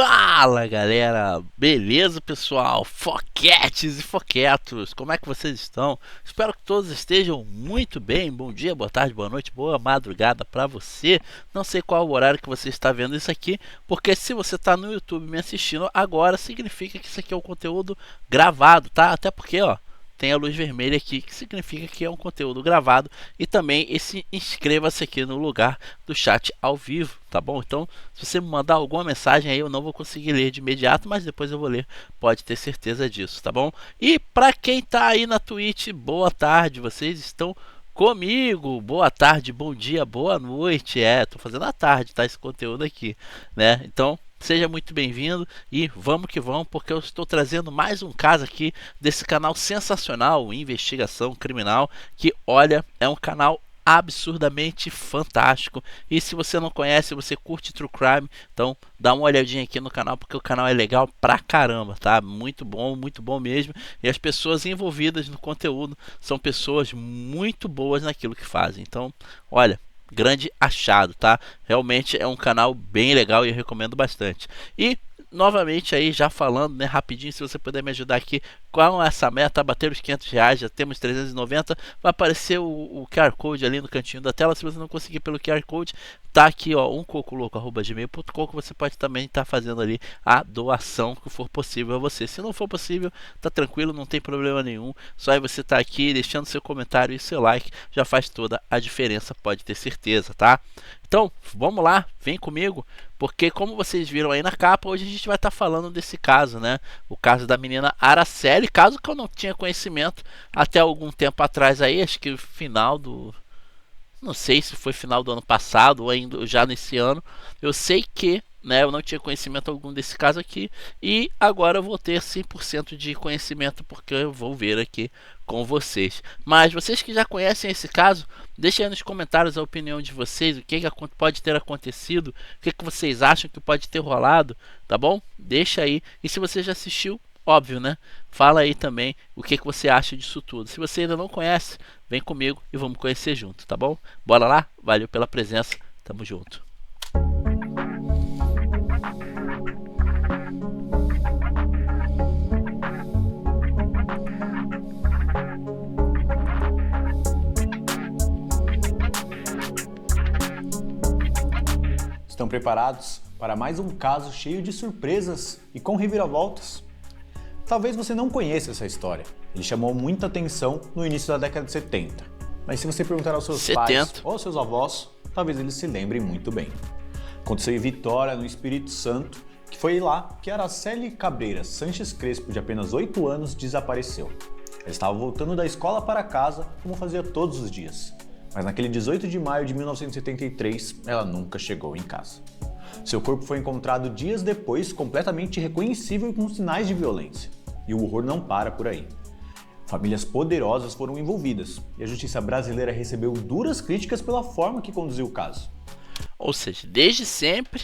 Fala galera, beleza pessoal? Foquetes e foquetos, como é que vocês estão? Espero que todos estejam muito bem. Bom dia, boa tarde, boa noite, boa madrugada para você. Não sei qual o horário que você está vendo isso aqui, porque se você está no YouTube me assistindo agora, significa que isso aqui é um conteúdo gravado, tá? Até porque, ó, tem a luz vermelha aqui, que significa que é um conteúdo gravado. E também inscreva-se aqui no lugar do chat ao vivo, tá bom? Então, se você me mandar alguma mensagem aí, eu não vou conseguir ler de imediato, mas depois eu vou ler, pode ter certeza disso, tá bom? E para quem tá aí na Twitch, boa tarde, vocês estão comigo, boa tarde, bom dia, boa noite. Tô fazendo à tarde, tá? Esse conteúdo aqui, né? Então, seja muito bem-vindo e vamos que vamos, porque eu estou trazendo mais um caso aqui desse canal sensacional, Investigação Criminal, que olha, é um canal absurdamente fantástico. E se você não conhece, você curte True Crime, então dá uma olhadinha aqui no canal, porque o canal é legal pra caramba, tá? Muito bom mesmo. E as pessoas envolvidas no conteúdo são pessoas muito boas naquilo que fazem. Então, olha, grande achado, tá? Realmente é um canal bem legal e eu recomendo bastante. E novamente aí já falando, né, rapidinho, se você puder me ajudar aqui com essa meta, bater os R$ 500, já temos 390, vai aparecer o QR Code ali no cantinho da tela. Se você não conseguir pelo QR Code, tá aqui, ó, umcocoloco@gmail.com, que você pode também estar fazendo ali a doação que for possível a você. Se não for possível, tá tranquilo, não tem problema nenhum, só aí você tá aqui deixando seu comentário e seu like, já faz toda a diferença, pode ter certeza, tá? Então, vamos lá, vem comigo, porque como vocês viram aí na capa, hoje a gente vai estar falando desse caso, né? O caso da menina Araceli, caso que eu não tinha conhecimento até algum tempo atrás aí, acho que o final do... não sei se foi final do ano passado ou ainda já nesse ano. Eu sei que, né, eu não tinha conhecimento algum desse caso aqui, e agora eu vou ter 100% de conhecimento, porque eu vou ver aqui com vocês. Mas vocês que já conhecem esse caso, deixem aí nos comentários a opinião de vocês, o que pode ter acontecido, o que vocês acham que pode ter rolado, tá bom? Deixa aí. E se você já assistiu, óbvio, né? Fala aí também o que você acha disso tudo. Se você ainda não conhece, vem comigo e vamos conhecer junto, tá bom? Bora lá? Valeu pela presença, tamo junto. Estão preparados para mais um caso cheio de surpresas e com reviravoltas? Talvez você não conheça essa história. Ele chamou muita atenção no início da década de 70. Mas se você perguntar aos seus pais ou aos seus avós, talvez eles se lembrem muito bem. Aconteceu em Vitória, no Espírito Santo, que foi lá que Araceli Cabreira Sanches Crespo, de apenas 8 anos, desapareceu. Ela estava voltando da escola para casa, como fazia todos os dias. Mas naquele 18 de maio de 1973, ela nunca chegou em casa. Seu corpo foi encontrado dias depois, completamente irreconhecível e com sinais de violência. E o horror não para por aí. Famílias poderosas foram envolvidas e a justiça brasileira recebeu duras críticas pela forma que conduziu o caso. Ou seja, desde sempre,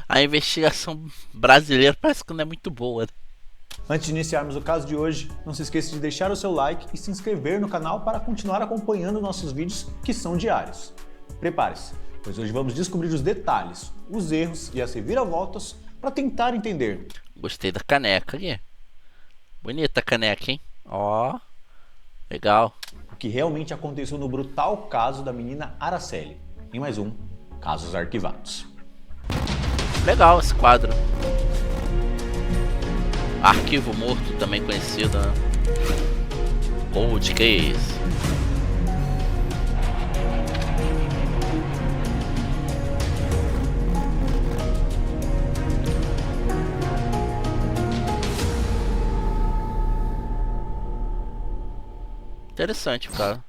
a investigação brasileira parece que não é muito boa. Antes de iniciarmos o caso de hoje, não se esqueça de deixar o seu like e se inscrever no canal para continuar acompanhando nossos vídeos, que são diários. Prepare-se, pois hoje vamos descobrir os detalhes, os erros e as reviravoltas para tentar entender. Gostei da caneca aqui. Bonita a caneca, hein? Ó, legal. O que realmente aconteceu no brutal caso da menina Araceli. Em mais um Casos Arquivados. Legal esse quadro. Arquivo Morto, também conhecido, né? Cold Case. Interessante, cara.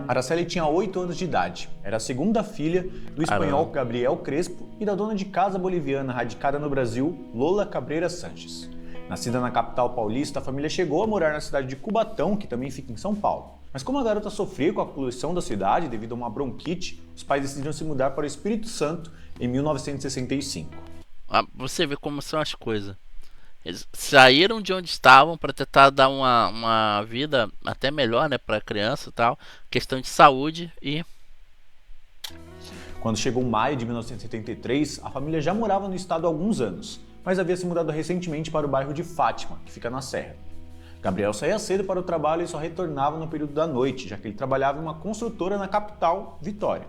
Araceli tinha 8 anos de idade. Era a segunda filha do espanhol Gabriel Crespo e da dona de casa boliviana radicada no Brasil, Lola Cabreira Sanches. Nascida na capital paulista, a família chegou a morar na cidade de Cubatão, que também fica em São Paulo. Mas como a garota sofria com a poluição da cidade devido a uma bronquite, os pais decidiram se mudar para o Espírito Santo em 1965. Você vê como são as coisas. Eles saíram de onde estavam para tentar dar uma vida até melhor, né, para a criança e tal. Questão de saúde e Quando chegou maio de 1973, a família já morava no estado há alguns anos, mas havia se mudado recentemente para o bairro de Fátima, que fica na Serra. Gabriel saía cedo para o trabalho e só retornava no período da noite, já que ele trabalhava em uma construtora na capital, Vitória.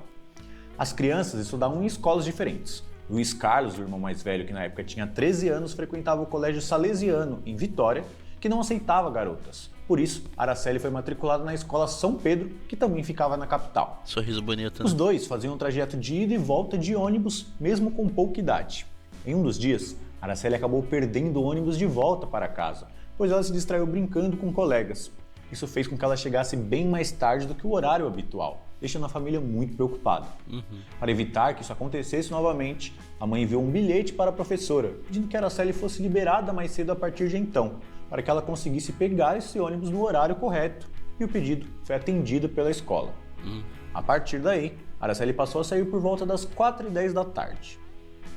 As crianças estudavam em escolas diferentes. Luiz Carlos, o irmão mais velho, que na época tinha 13 anos, frequentava o colégio salesiano, em Vitória, que não aceitava garotas. Por isso, Araceli foi matriculada na escola São Pedro, que também ficava na capital. Sorriso bonito, né? Os dois faziam um trajeto de ida e volta de ônibus, mesmo com pouca idade. Em um dos dias, Araceli acabou perdendo o ônibus de volta para casa, pois ela se distraiu brincando com colegas. Isso fez com que ela chegasse bem mais tarde do que o horário habitual, deixando a família muito preocupada. Para evitar que isso acontecesse novamente, a mãe enviou um bilhete para a professora, pedindo que Araceli fosse liberada mais cedo a partir de então, para que ela conseguisse pegar esse ônibus no horário correto, e o pedido foi atendido pela escola. A partir daí, Araceli passou a sair por volta das 4h10 da tarde.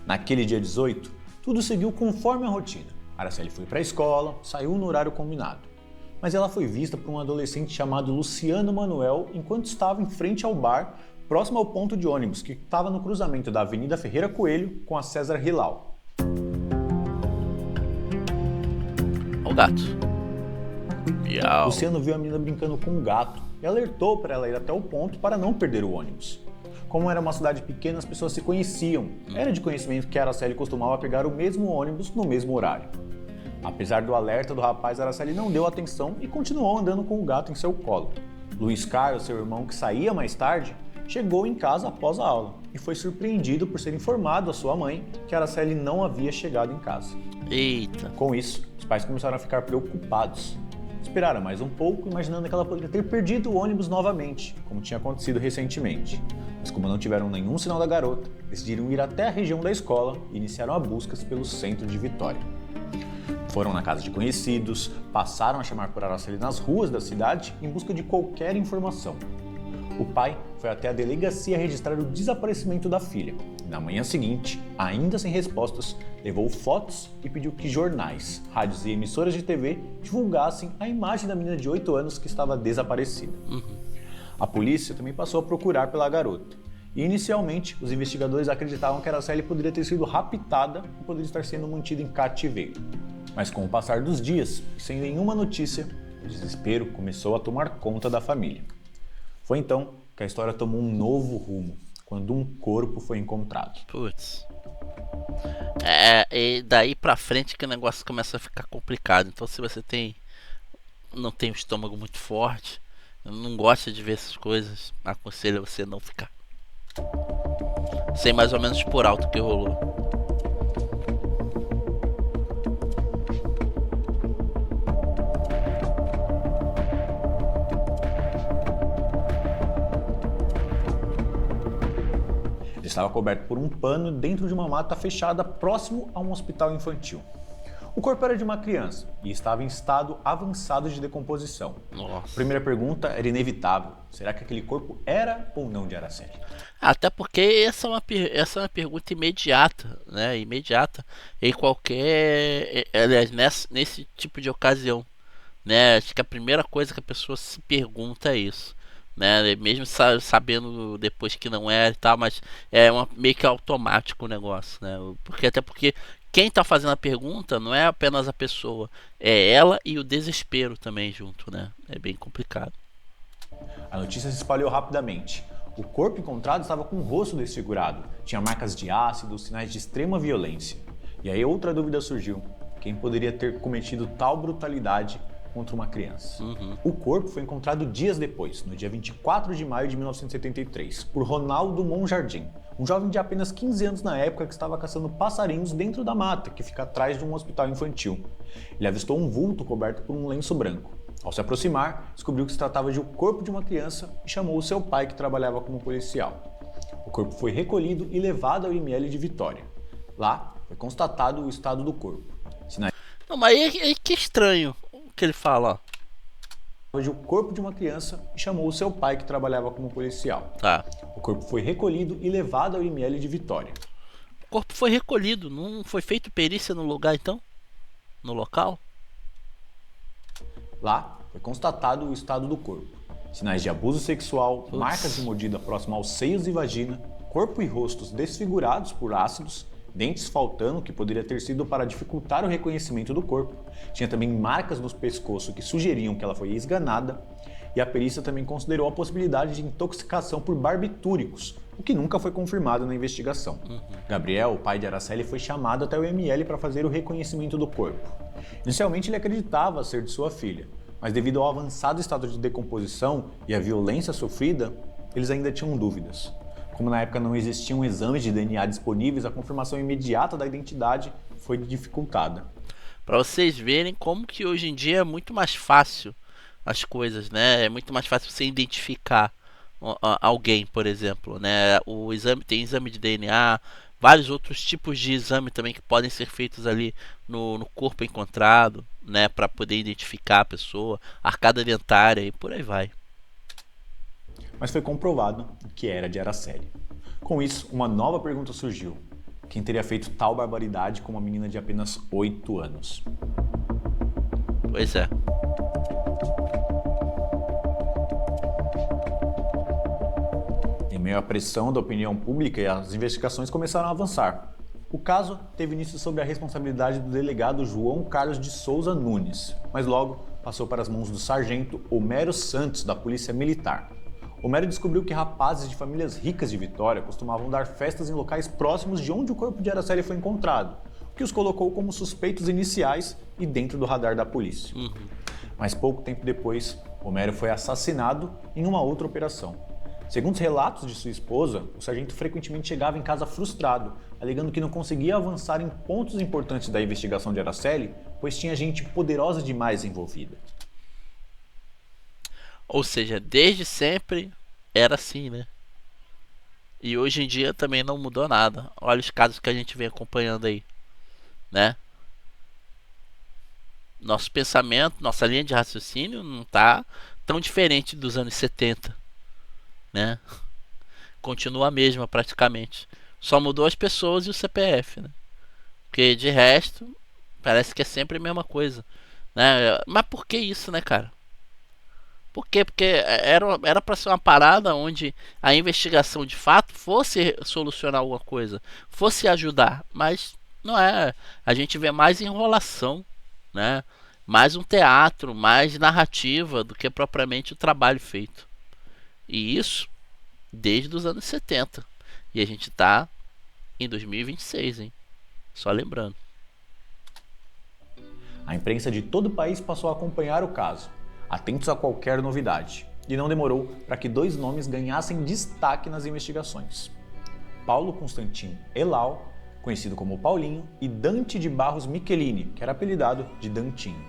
Naquele dia 18, tudo seguiu conforme a rotina. Araceli foi para a escola, saiu no horário combinado. Mas ela foi vista por um adolescente chamado Luciano Manuel enquanto estava em frente ao bar, próximo ao ponto de ônibus, que estava no cruzamento da Avenida Ferreira Coelho com a César Hilal. Olha o gato. Miau. Luciano viu a menina brincando com um gato e alertou para ela ir até o ponto para não perder o ônibus. Como era uma cidade pequena, as pessoas se conheciam. Era de conhecimento que Araceli costumava pegar o mesmo ônibus no mesmo horário. Apesar do alerta do rapaz, Araceli não deu atenção e continuou andando com o gato em seu colo. Luiz Carlos, seu irmão, que saía mais tarde, chegou em casa após a aula e foi surpreendido por ser informado à sua mãe que Araceli não havia chegado em casa. Eita. Com isso, os pais começaram a ficar preocupados. Esperaram mais um pouco, imaginando que ela poderia ter perdido o ônibus novamente, como tinha acontecido recentemente. Mas como não tiveram nenhum sinal da garota, decidiram ir até a região da escola e iniciaram a buscas pelo centro de Vitória. Foram na casa de conhecidos, passaram a chamar por Araceli nas ruas da cidade em busca de qualquer informação. O pai foi até a delegacia registrar o desaparecimento da filha. Na manhã seguinte, ainda sem respostas, levou fotos e pediu que jornais, rádios e emissoras de TV divulgassem a imagem da menina de 8 anos que estava desaparecida. A polícia também passou a procurar pela garota. E inicialmente, os investigadores acreditavam que Araceli poderia ter sido raptada e poderia estar sendo mantida em cativeiro. Mas com o passar dos dias, e sem nenhuma notícia, o desespero começou a tomar conta da família. Foi então que a história tomou um novo rumo, quando um corpo foi encontrado. Putz. E daí pra frente que o negócio começa a ficar complicado. Então se você não tem o estômago muito forte, não gosta de ver essas coisas, aconselho você não ficar. Sei mais ou menos por alto o que rolou. Estava coberto por um pano dentro de uma mata fechada próximo a um hospital infantil. O corpo era de uma criança e estava em estado avançado de decomposição. Nossa. A primeira pergunta era inevitável. Será que aquele corpo era ou não de Araceli? Até porque essa é uma pergunta imediata, né? Imediata em qualquer... Aliás, nesse tipo de ocasião, né? Acho que a primeira coisa que a pessoa se pergunta é isso. Né, mesmo sabendo depois que não é e tal, mas meio que automático o negócio, né? Até porque quem tá fazendo a pergunta não é apenas a pessoa, é ela e o desespero também junto, né? É bem complicado. A notícia se espalhou rapidamente. O corpo encontrado estava com o rosto desfigurado, tinha marcas de ácido, sinais de extrema violência. E aí outra dúvida surgiu: quem poderia ter cometido tal brutalidade contra uma criança? O corpo foi encontrado dias depois, no dia 24 de maio de 1973, por Ronaldo Monjardim, um jovem de apenas 15 anos na época que estava caçando passarinhos dentro da mata, que fica atrás de um hospital infantil. Ele avistou um vulto coberto por um lenço branco. Ao se aproximar, descobriu que se tratava de um corpo de uma criança e chamou o seu pai, que trabalhava como policial. O corpo foi recolhido e levado ao IML de Vitória. Lá, foi constatado o estado do corpo. Não, mas aí que estranho que ele fala, ó. De o corpo de uma criança e chamou o seu pai, que trabalhava como policial. Tá. O corpo foi recolhido e levado ao IML de Vitória. O corpo foi recolhido, não foi feito perícia no lugar então? No local? Lá, foi constatado o estado do corpo. Sinais de abuso sexual, marcas de mordida próximo aos seios e vagina corpo e rostos desfigurados por ácidos, dentes faltando, que poderia ter sido para dificultar o reconhecimento do corpo. Tinha também marcas no pescoço que sugeriam que ela foi esganada. E a perícia também considerou a possibilidade de intoxicação por barbitúricos, o que nunca foi confirmado na investigação. Gabriel, o pai de Araceli, foi chamado até o ML para fazer o reconhecimento do corpo. Inicialmente ele acreditava ser de sua filha, mas devido ao avançado estado de decomposição e à violência sofrida, eles ainda tinham dúvidas. Como na época não existiam exames de DNA disponíveis, a confirmação imediata da identidade foi dificultada. Para vocês verem como que hoje em dia é muito mais fácil as coisas, né? É muito mais fácil você identificar alguém, por exemplo, né? O exame tem exame de DNA, vários outros tipos de exame também que podem ser feitos ali no corpo encontrado, né? Para poder identificar a pessoa, arcada dentária e por aí vai. Mas foi comprovado que era de Araceli. Com isso, uma nova pergunta surgiu. Quem teria feito tal barbaridade com uma menina de apenas 8 anos? Pois é. Em meio à pressão da opinião pública, as investigações começaram a avançar. O caso teve início sob a responsabilidade do delegado João Carlos de Souza Nunes, mas logo passou para as mãos do sargento Homero Santos, da Polícia Militar. Homero descobriu que rapazes de famílias ricas de Vitória costumavam dar festas em locais próximos de onde o corpo de Araceli foi encontrado, o que os colocou como suspeitos iniciais e dentro do radar da polícia. Mas pouco tempo depois, Homero foi assassinado em uma outra operação. Segundo os relatos de sua esposa, o sargento frequentemente chegava em casa frustrado, alegando que não conseguia avançar em pontos importantes da investigação de Araceli, pois tinha gente poderosa demais envolvida. Ou seja, desde sempre era assim, né? E hoje em dia também não mudou nada. Olha os casos que a gente vem acompanhando aí, né? Nosso pensamento, nossa linha de raciocínio não tá tão diferente dos anos 70, né? Continua a mesma praticamente. Só mudou as pessoas e o CPF, né? Porque de resto, parece que é sempre a mesma coisa, né? Mas por que isso, né, cara? Por quê? Porque era para ser uma parada onde a investigação de fato fosse solucionar alguma coisa, fosse ajudar, mas não é. A gente vê mais enrolação, né? Mais um teatro, mais narrativa do que propriamente o trabalho feito. E isso desde os anos 70. E a gente tá em 2026, hein? Só lembrando. A imprensa de todo o país passou a acompanhar o caso, atentos a qualquer novidade, e não demorou para que dois nomes ganhassem destaque nas investigações. Paulo Constantino Elau, conhecido como Paulinho, e Dante de Barros Michelini, que era apelidado de Dantinho.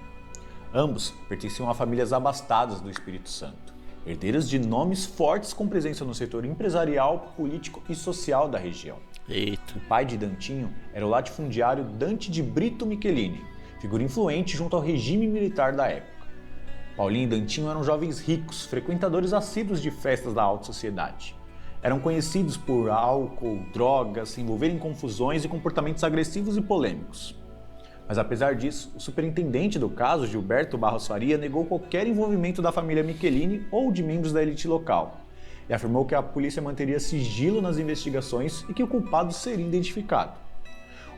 Ambos pertenciam a famílias abastadas do Espírito Santo, herdeiros de nomes fortes com presença no setor empresarial, político e social da região. Eita. O pai de Dantinho era o latifundiário Dante de Brito Michelini, figura influente junto ao regime militar da época. Paulinho e Dantinho eram jovens ricos, frequentadores assíduos de festas da alta sociedade. Eram conhecidos por álcool, drogas, se envolverem em confusões e comportamentos agressivos e polêmicos. Mas apesar disso, o superintendente do caso, Gilberto Barros Faria, negou qualquer envolvimento da família Michelini ou de membros da elite local, e afirmou que a polícia manteria sigilo nas investigações e que o culpado seria identificado.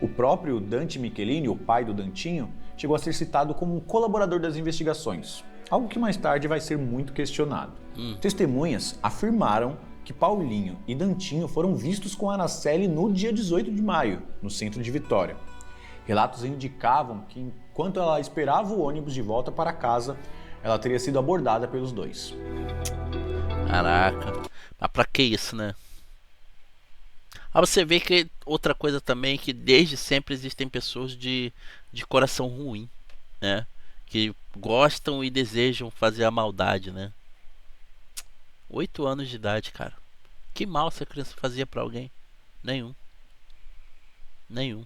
O próprio Dante Michelini, o pai do Dantinho, chegou a ser citado como um colaborador das investigações, algo que mais tarde vai ser muito questionado. Testemunhas afirmaram que Paulinho e Dantinho foram vistos com Araceli no dia 18 de maio, no centro de Vitória. Relatos indicavam que, enquanto ela esperava o ônibus de volta para casa, ela teria sido abordada pelos dois. Caraca. Mas pra que isso, né? Ah, você vê que outra coisa também é que desde sempre existem pessoas de coração ruim, né? Que gostam e desejam fazer a maldade, né? 8 anos de idade, cara. Que mal essa criança fazia pra alguém? Nenhum. Nenhum.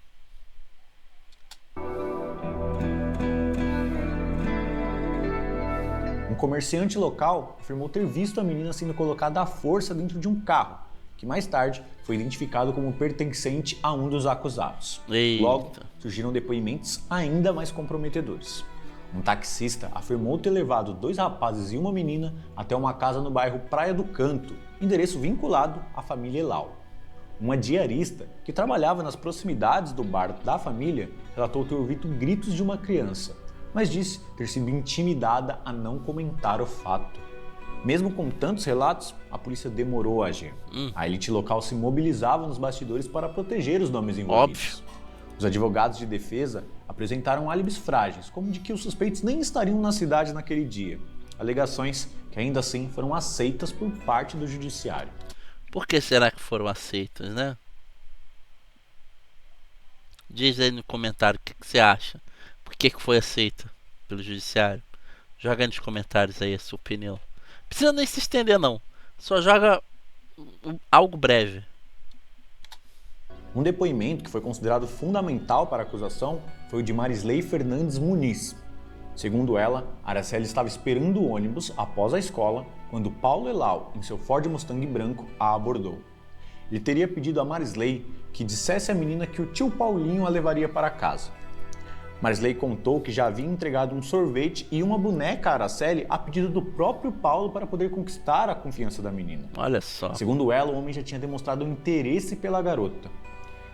Um comerciante local afirmou ter visto a menina sendo colocada à força dentro de um carro, que mais tarde foi identificado como pertencente a um dos acusados. Eita. Logo, surgiram depoimentos ainda mais comprometedores. Um taxista afirmou ter levado 2 rapazes e uma menina até uma casa no bairro Praia do Canto, endereço vinculado à família Elau. Uma diarista que trabalhava nas proximidades do bar da família relatou ter ouvido gritos de uma criança, mas disse ter sido intimidada a não comentar o fato. Mesmo com tantos relatos, a polícia demorou a agir. A elite local se mobilizava nos bastidores para proteger os nomes envolvidos. Óbvio. Os advogados de defesa apresentaram álibis frágeis, como de que os suspeitos nem estariam na cidade naquele dia. Alegações que ainda assim foram aceitas por parte do judiciário. Por que será que foram aceitas, né? Diz aí no comentário o que você acha. Por que foi aceita pelo judiciário? Joga aí nos comentários aí a sua opinião. Não precisa nem se estender não. Só joga algo breve. Um depoimento que foi considerado fundamental para a acusação foi o de Marisley Fernandes Muniz. Segundo ela, Araceli estava esperando o ônibus após a escola quando Paulo Elau, em seu Ford Mustang branco, a abordou. Ele teria pedido a Marisley que dissesse à menina que o tio Paulinho a levaria para casa. Marisley contou que já havia entregado um sorvete e uma boneca a Araceli a pedido do próprio Paulo para poder conquistar a confiança da menina. Olha só. Segundo ela, o homem já tinha demonstrado um interesse pela garota.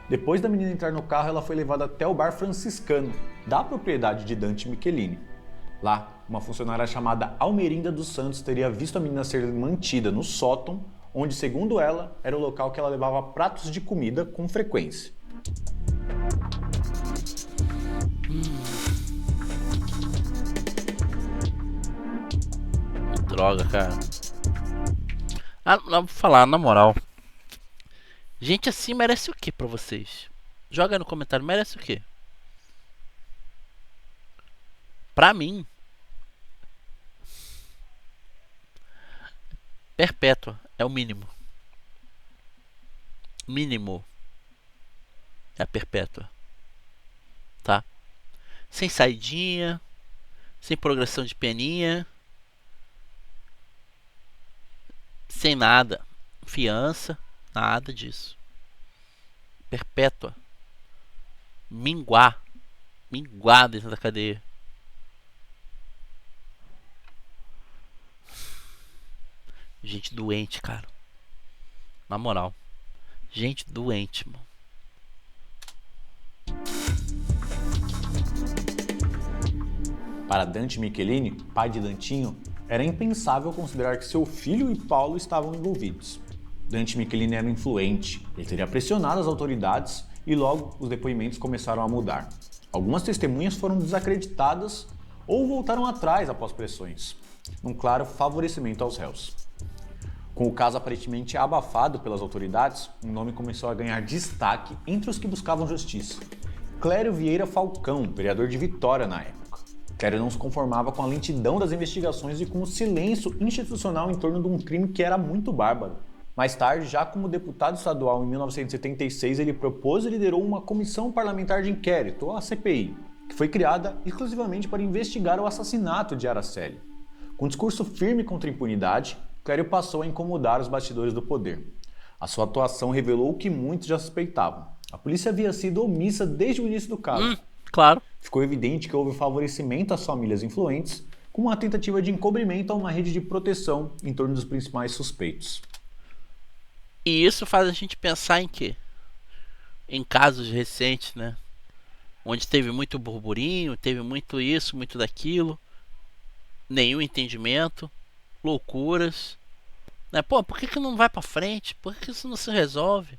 Depois da menina entrar no carro, ela foi levada até o bar franciscano, da propriedade de Dante Michelini. Lá, uma funcionária chamada Almerinda dos Santos teria visto a menina ser mantida no sótão, onde, segundo ela, era o local que ela levava pratos de comida com frequência. Droga, cara. Vou falar, na moral. Gente assim merece o que pra vocês? Joga aí no comentário, merece o que? Pra mim, perpétua é o mínimo. Mínimo é a perpétua. Tá? Sem saidinha, sem progressão de peninha, sem nada. Fiança, nada disso. Perpétua. Minguar dentro da cadeia. Gente doente, cara. Na moral. Gente doente, mano. Para Dante Michelini, pai de Dantinho, era impensável considerar que seu filho e Paulo estavam envolvidos. Dante Michelini era influente, ele teria pressionado as autoridades e logo os depoimentos começaram a mudar. Algumas testemunhas foram desacreditadas ou voltaram atrás após pressões, num claro favorecimento aos réus. Com o caso aparentemente abafado pelas autoridades, um nome começou a ganhar destaque entre os que buscavam justiça. Clério Vieira Falcão, vereador de Vitória na época. Clério não se conformava com a lentidão das investigações e com o silêncio institucional em torno de um crime que era muito bárbaro. Mais tarde, já como deputado estadual em 1976, ele propôs e liderou uma comissão parlamentar de inquérito, a CPI, que foi criada exclusivamente para investigar o assassinato de Araceli. Com um discurso firme contra a impunidade, Clério passou a incomodar os bastidores do poder. A sua atuação revelou o que muitos já suspeitavam. A polícia havia sido omissa desde o início do caso. Claro. Ficou evidente que houve favorecimento às famílias influentes, com uma tentativa de encobrimento a uma rede de proteção em torno dos principais suspeitos. E isso faz a gente pensar em quê? Em casos recentes, né? Onde teve muito burburinho, teve muito isso, muito daquilo, nenhum entendimento, loucuras, né? Pô, por que não vai pra frente? Por que isso não se resolve?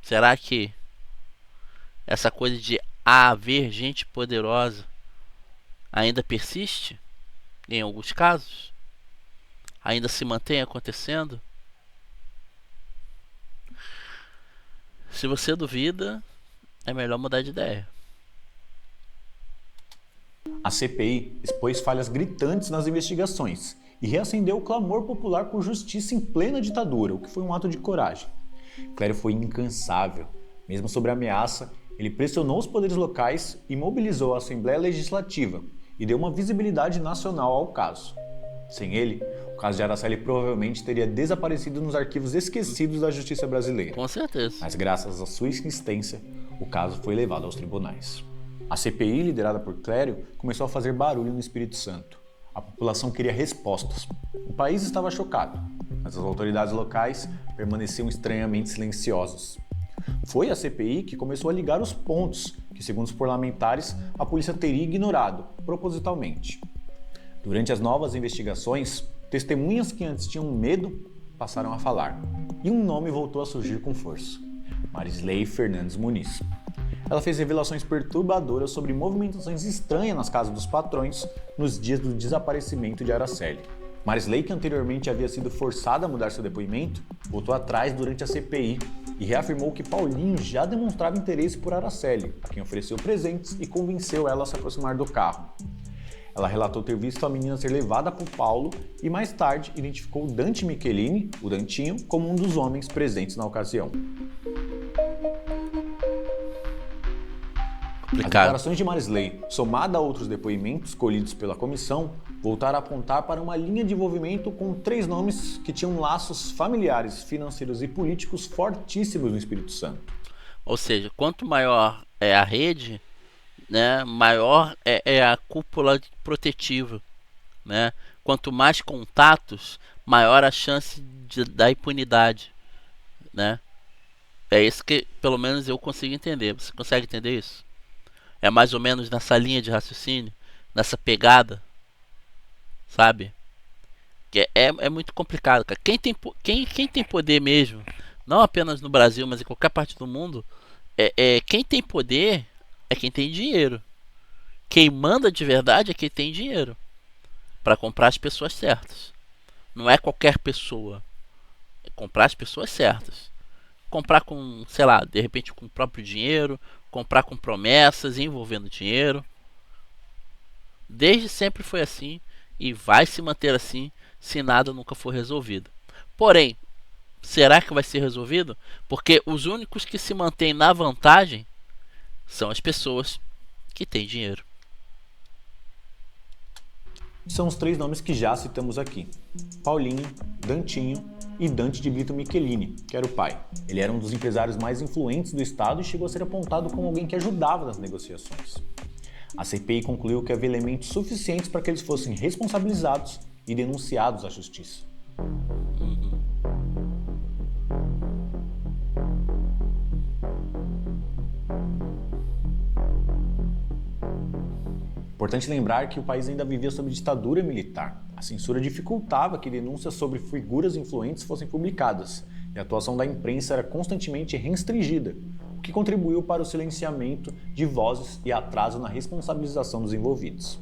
Será que essa coisa de haver gente poderosa ainda persiste? Em alguns casos? Ainda se mantém acontecendo? Se você duvida, é melhor mudar de ideia. A CPI expôs falhas gritantes nas investigações e reacendeu o clamor popular por justiça em plena ditadura, o que foi um ato de coragem. Clério foi incansável. Mesmo sob ameaça, ele pressionou os poderes locais e mobilizou a Assembleia Legislativa e deu uma visibilidade nacional ao caso. Sem ele, o caso de Araceli provavelmente teria desaparecido nos arquivos esquecidos da justiça brasileira. Com certeza. Mas graças à sua insistência, o caso foi levado aos tribunais. A CPI, liderada por Clério, começou a fazer barulho no Espírito Santo. A população queria respostas. O país estava chocado. mas as autoridades locais permaneciam estranhamente silenciosas. Foi a CPI que começou a ligar os pontos que, segundo os parlamentares, a polícia teria ignorado, propositalmente. Durante as novas investigações, testemunhas que antes tinham medo passaram a falar, e um nome voltou a surgir com força: Marisley Fernandes Muniz. Ela fez revelações perturbadoras sobre movimentações estranhas nas casas dos patrões nos dias do desaparecimento de Araceli. Marisley, que anteriormente havia sido forçada a mudar seu depoimento, voltou atrás durante a CPI e reafirmou que Paulinho já demonstrava interesse por Araceli, a quem ofereceu presentes e convenceu ela a se aproximar do carro. Ela relatou ter visto a menina ser levada por Paulo e mais tarde identificou Dante Michelini, o Dantinho, como um dos homens presentes na ocasião. As declarações de Marisley, somada a outros depoimentos colhidos pela comissão, voltaram a apontar para uma linha de envolvimento com 3 nomes que tinham laços familiares, financeiros e políticos fortíssimos no Espírito Santo. Ou seja, quanto maior é a rede, né, maior é a cúpula protetiva, né? Quanto mais contatos, maior a chance da impunidade, né? É isso que pelo menos eu consigo entender. Você consegue entender isso? É mais ou menos nessa linha de raciocínio, nessa pegada, sabe? Que é muito complicado, cara. Quem tem poder mesmo, não apenas no Brasil, mas em qualquer parte do mundo, quem tem poder é quem tem dinheiro. Quem manda de verdade é quem tem dinheiro para comprar as pessoas certas. Não é qualquer pessoa. É comprar as pessoas certas. Comprar com, sei lá, de repente com o próprio dinheiro, comprar com promessas envolvendo dinheiro. Desde sempre foi assim e vai se manter assim se nada nunca for resolvido. Porém, será que vai ser resolvido? Porque os únicos que se mantêm na vantagem são as pessoas que têm dinheiro. São os 3 nomes que já citamos aqui: Paulinho, Dantinho e Dante de Brito Michelini, que era o pai. Ele era um dos empresários mais influentes do estado e chegou a ser apontado como alguém que ajudava nas negociações. A CPI concluiu que havia elementos suficientes para que eles fossem responsabilizados e denunciados à justiça. Importante lembrar que o país ainda vivia sob ditadura militar. A censura dificultava que denúncias sobre figuras influentes fossem publicadas, e a atuação da imprensa era constantemente restringida, o que contribuiu para o silenciamento de vozes e atraso na responsabilização dos envolvidos.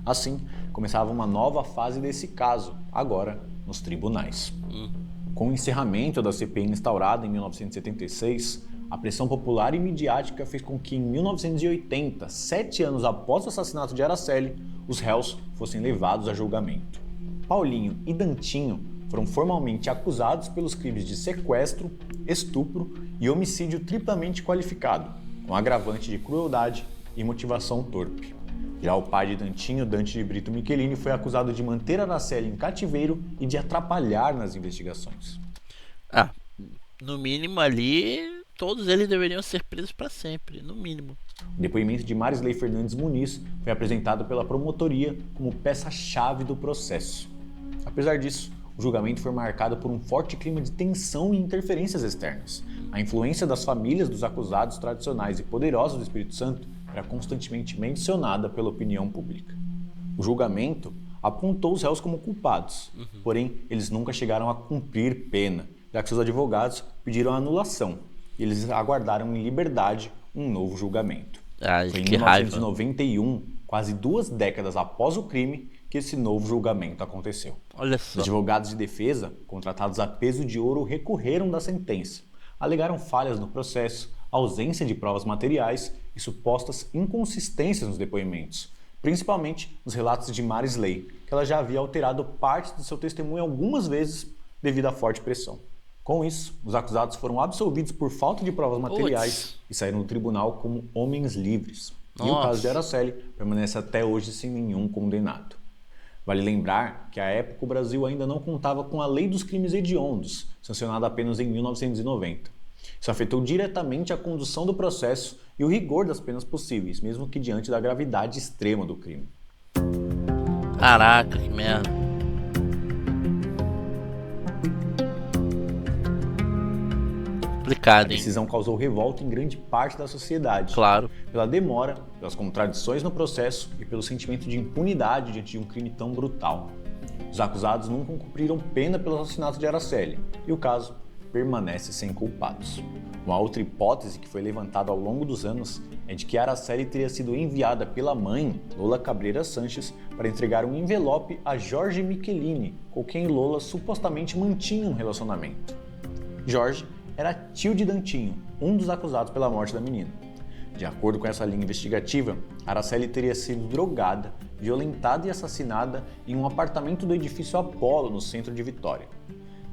Assim, começava uma nova fase desse caso, agora nos tribunais. Com o encerramento da CPI instaurada em 1976, a pressão popular e midiática fez com que, em 1980, 7 anos após o assassinato de Araceli, os réus fossem levados a julgamento. Paulinho e Dantinho foram formalmente acusados pelos crimes de sequestro, estupro e homicídio triplamente qualificado, com agravante de crueldade e motivação torpe. Já o pai de Dantinho, Dante de Brito Michelini, foi acusado de manter Araceli em cativeiro e de atrapalhar nas investigações. No mínimo ali, todos eles deveriam ser presos para sempre, no mínimo. O depoimento de Marisley Fernandes Muniz foi apresentado pela promotoria como peça-chave do processo. Apesar disso, o julgamento foi marcado por um forte clima de tensão e interferências externas. A influência das famílias dos acusados tradicionais e poderosos do Espírito Santo era constantemente mencionada pela opinião pública. O julgamento apontou os réus como culpados, porém eles nunca chegaram a cumprir pena, já que seus advogados pediram a anulação e eles aguardaram em liberdade um novo julgamento. Foi em 1991, quase 2 décadas após o crime, que esse novo julgamento aconteceu. Olha só. Os advogados de defesa, contratados a peso de ouro, recorreram da sentença. Alegaram falhas no processo, ausência de provas materiais e supostas inconsistências nos depoimentos, principalmente nos relatos de Marisley, que ela já havia alterado parte de seu testemunho algumas vezes devido à forte pressão. Com isso, os acusados foram absolvidos por falta de provas materiais e saíram do tribunal como homens livres. E o caso de Araceli permanece até hoje sem nenhum condenado. Vale lembrar que, à época, o Brasil ainda não contava com a Lei dos Crimes Hediondos, sancionada apenas em 1990. Isso afetou diretamente a condução do processo e o rigor das penas possíveis, mesmo que diante da gravidade extrema do crime. Caraca, que merda. Complicado, A hein? decisão causou revolta em grande parte da sociedade. Claro. Pela demora, pelas contradições no processo e pelo sentimento de impunidade diante de um crime tão brutal. Os acusados nunca cumpriram pena pelo assassinato de Araceli e o caso permanece sem culpados. Uma outra hipótese que foi levantada ao longo dos anos é de que Araceli teria sido enviada pela mãe, Lola Cabreira Sanches, para entregar um envelope a Jorge Michelini, com quem Lola supostamente mantinha um relacionamento. Jorge era tio de Dantinho, um dos acusados pela morte da menina. De acordo com essa linha investigativa, Araceli teria sido drogada, violentada e assassinada em um apartamento do edifício Apollo, no centro de Vitória.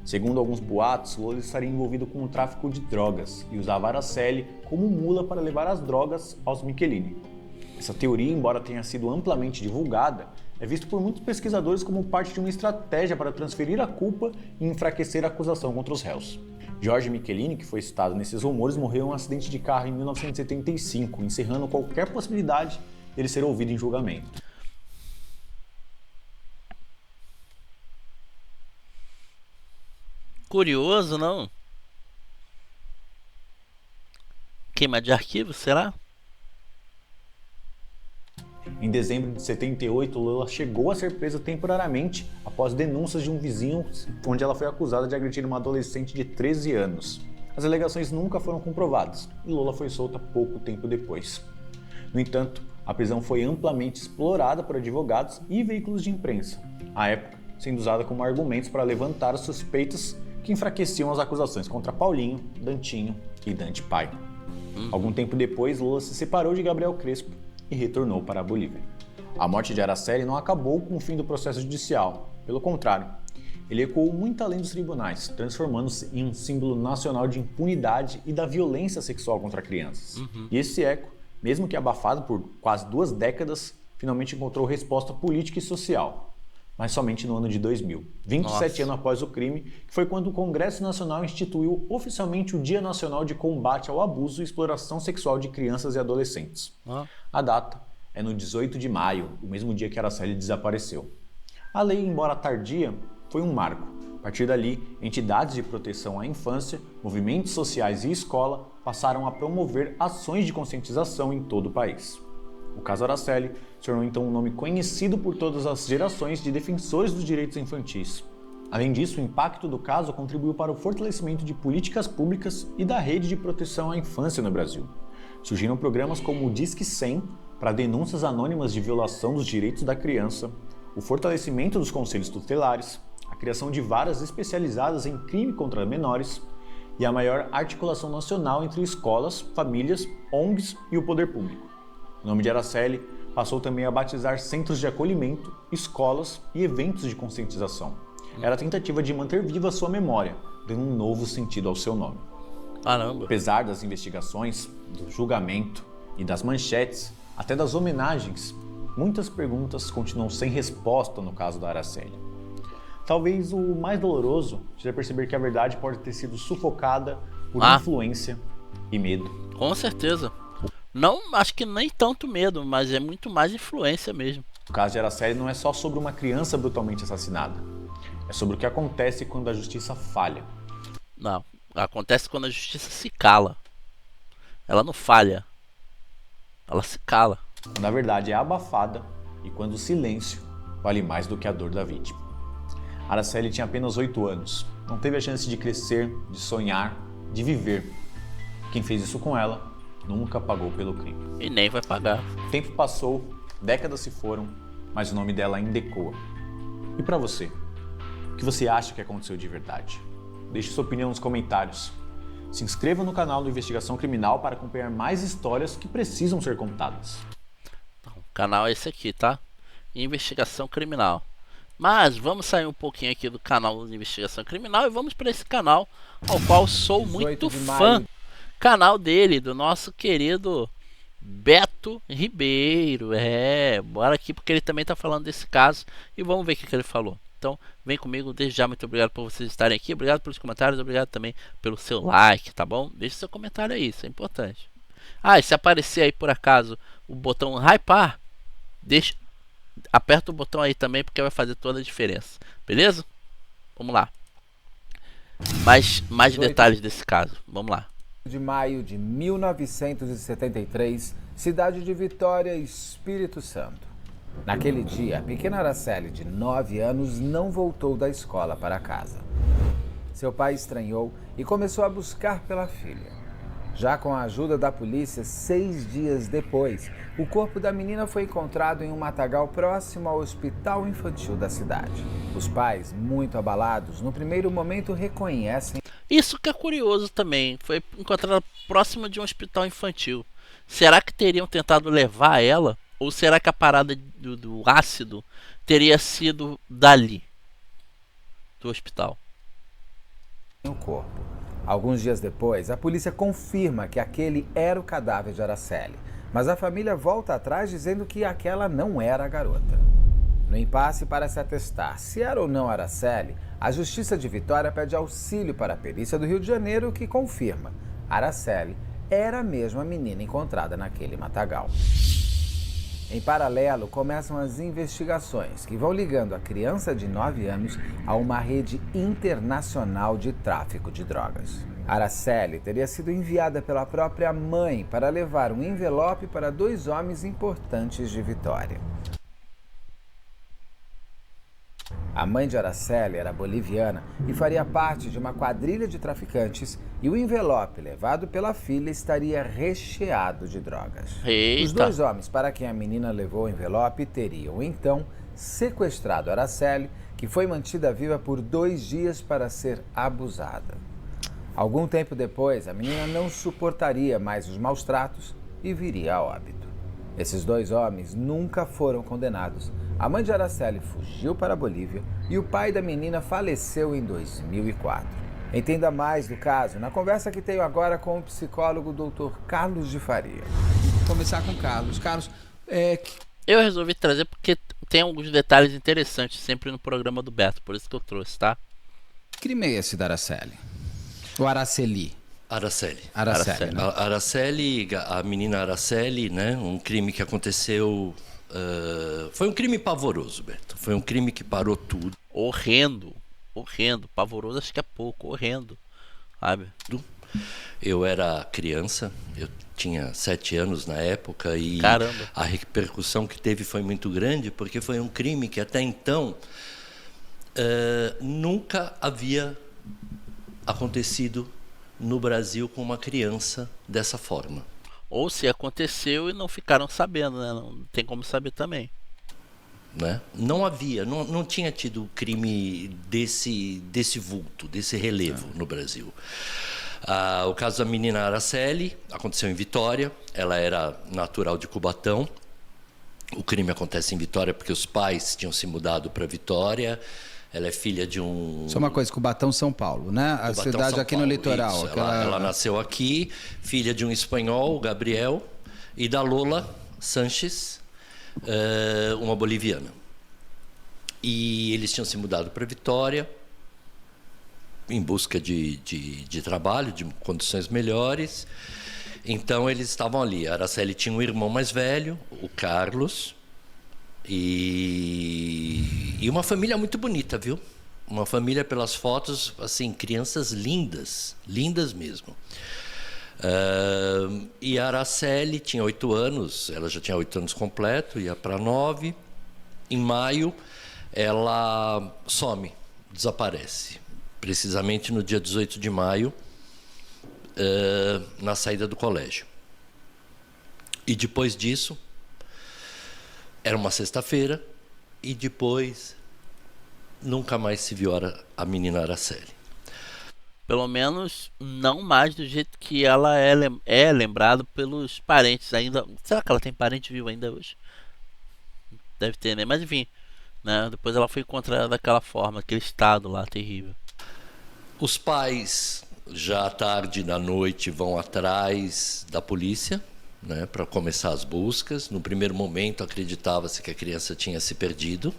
Segundo alguns boatos, Lola estaria envolvido com o tráfico de drogas e usava Araceli como mula para levar as drogas aos Michelini. Essa teoria, embora tenha sido amplamente divulgada, é vista por muitos pesquisadores como parte de uma estratégia para transferir a culpa e enfraquecer a acusação contra os réus. Jorge Michelini, que foi citado nesses rumores, morreu em um acidente de carro em 1975, encerrando qualquer possibilidade dele ser ouvido em julgamento. Curioso, não? Queima de arquivo, será? Em dezembro de 78, Lola chegou a ser presa temporariamente após denúncias de um vizinho onde ela foi acusada de agredir uma adolescente de 13 anos. As alegações nunca foram comprovadas e Lola foi solta pouco tempo depois. No entanto, a prisão foi amplamente explorada por advogados e veículos de imprensa, à época sendo usada como argumentos para levantar as suspeitas que enfraqueciam as acusações contra Paulinho, Dantinho e Dante pai. Algum tempo depois, Lola se separou de Gabriel Crespo e retornou para a Bolívia. A morte de Araceli não acabou com o fim do processo judicial, pelo contrário, ele ecoou muito além dos tribunais, transformando-se em um símbolo nacional de impunidade e da violência sexual contra crianças. E esse eco, mesmo que abafado por quase 2 décadas, finalmente encontrou resposta política e social, mas somente no ano de 2000, 27 anos após o crime, que foi quando o Congresso Nacional instituiu oficialmente o Dia Nacional de Combate ao Abuso e Exploração Sexual de Crianças e Adolescentes. A data é no 18 de maio, o mesmo dia que Araceli desapareceu. A lei, embora tardia, foi um marco. A partir dali, entidades de proteção à infância, movimentos sociais e escola passaram a promover ações de conscientização em todo o país. O caso Araceli se tornou então um nome conhecido por todas as gerações de defensores dos direitos infantis. Além disso, o impacto do caso contribuiu para o fortalecimento de políticas públicas e da rede de proteção à infância no Brasil. Surgiram programas como o Disque 100 para denúncias anônimas de violação dos direitos da criança, o fortalecimento dos conselhos tutelares, a criação de varas especializadas em crime contra menores e a maior articulação nacional entre escolas, famílias, ONGs e o poder público. O nome de Araceli passou também a batizar centros de acolhimento, escolas e eventos de conscientização. Era a tentativa de manter viva a sua memória, dando um novo sentido ao seu nome. Caramba. Apesar das investigações, do julgamento e das manchetes, até das homenagens, muitas perguntas continuam sem resposta no caso da Araceli. Talvez o mais doloroso seja perceber que a verdade pode ter sido sufocada por influência e medo. Com certeza. Não, acho que nem tanto medo, mas é muito mais influência mesmo. O caso de Araceli não é só sobre uma criança brutalmente assassinada. É sobre o que acontece quando a justiça falha. Não, acontece quando a justiça se cala. Ela não falha. Ela se cala. Quando a verdade é abafada e quando o silêncio vale mais do que a dor da vítima. Araceli tinha apenas 8 anos. Não teve a chance de crescer, de sonhar, de viver. Quem fez isso com ela nunca pagou pelo crime. E nem vai pagar. O tempo passou, décadas se foram, mas o nome dela ainda ecoa. E pra você? O que você acha que aconteceu de verdade? Deixe sua opinião nos comentários. Se inscreva no canal do Investigação Criminal para acompanhar mais histórias que precisam ser contadas. O canal é esse aqui, tá? Investigação Criminal. Mas vamos sair um pouquinho aqui do canal de Investigação Criminal e vamos para esse canal ao qual sou muito fã. Canal dele, do nosso querido Beto Ribeiro. Bora aqui porque ele também tá falando desse caso e vamos ver o que ele falou. Então vem comigo, desde já muito obrigado por vocês estarem aqui, obrigado pelos comentários, obrigado também pelo seu like, tá bom? Deixe seu comentário aí, isso é importante. E se aparecer aí por acaso o botão hypar, aperta o botão aí também porque vai fazer toda a diferença, beleza? Vamos lá. Mais 18 detalhes desse caso. Vamos lá. de maio de 1973, cidade de Vitória, Espírito Santo. Naquele dia, a pequena Araceli, de 9 anos, não voltou da escola para casa. Seu pai estranhou e começou a buscar pela filha. Já com a ajuda da polícia, 6 dias depois, o corpo da menina foi encontrado em um matagal próximo ao hospital infantil da cidade. Os pais, muito abalados, no primeiro momento reconhecem... Isso que é curioso também. Foi encontrada próxima de um hospital infantil. Será que teriam tentado levar ela? Ou será que a parada do ácido teria sido dali, do hospital? o corpo. Alguns dias depois, a polícia confirma que aquele era o cadáver de Araceli, mas a família volta atrás dizendo que aquela não era a garota. No impasse para se atestar se era ou não Araceli, a Justiça de Vitória pede auxílio para a perícia do Rio de Janeiro, que confirma: Araceli era mesmo a menina encontrada naquele matagal. Em paralelo, começam as investigações que vão ligando a criança de 9 anos a uma rede internacional de tráfico de drogas. Araceli teria sido enviada pela própria mãe para levar um envelope para 2 homens importantes de Vitória. A mãe de Araceli era boliviana e faria parte de uma quadrilha de traficantes, e o envelope levado pela filha estaria recheado de drogas. Eita. Os 2 homens para quem a menina levou o envelope teriam, então, sequestrado Araceli, que foi mantida viva por 2 dias para ser abusada. Algum tempo depois, a menina não suportaria mais os maus tratos e viria a óbito. Esses 2 homens nunca foram condenados. A mãe de Araceli fugiu para a Bolívia e o pai da menina faleceu em 2004. Entenda mais do caso na conversa que tenho agora com o psicólogo Dr. Carlos de Faria. Vou começar com o Carlos. Carlos, Eu resolvi trazer porque tem alguns detalhes interessantes sempre no programa do Beto, por isso que eu trouxe, tá? que crime é esse da Araceli? O Araceli? Araceli. Araceli, né? Araceli, a menina Araceli, né? Um crime que aconteceu. Foi um crime pavoroso, Beto. Foi um crime que parou tudo. Horrendo. Pavoroso acho que é pouco, horrendo. Sabe? Eu era criança, eu tinha 7 anos na época e Caramba. a repercussão que teve foi muito grande, porque foi um crime que até então nunca havia acontecido no Brasil com uma criança dessa forma. Ou se aconteceu e não ficaram sabendo, né? Não tem como saber também. Né? Não havia, não tinha tido crime desse vulto, desse relevo no Brasil. O caso da menina Araceli aconteceu em Vitória, ela era natural de Cubatão. O crime acontece em Vitória porque os pais tinham se mudado para Vitória. Ela é filha de um... Só uma coisa, Cubatão, São Paulo, né? A Cubatão, cidade São aqui Paulo, no litoral. isso. Aquela... Ela nasceu aqui, filha de um espanhol, Gabriel, e da Lola Sanches, uma boliviana. E eles tinham se mudado para Vitória em busca de trabalho, de condições melhores. Então eles estavam ali. A Araceli tinha um irmão mais velho, o Carlos, e uma família muito bonita, viu? Uma família, pelas fotos, assim, crianças lindas, lindas mesmo. E a Araceli tinha 8 anos, ela já tinha 8 anos completo, ia para 9. Em maio, ela some, desaparece. Precisamente no dia 18 de maio, na saída do colégio. E depois disso, era uma sexta-feira, e depois nunca mais se viu a menina Araceli. Pelo menos não mais do jeito que ela é lembrada pelos parentes ainda. Será que ela tem parente vivo ainda hoje? Deve ter, né? Mas enfim, né? Depois ela foi encontrada daquela forma, aquele estado lá terrível. Os pais, já à tarde da noite, vão atrás da polícia, né, para começar as buscas. No primeiro momento, acreditava-se que a criança tinha se perdido,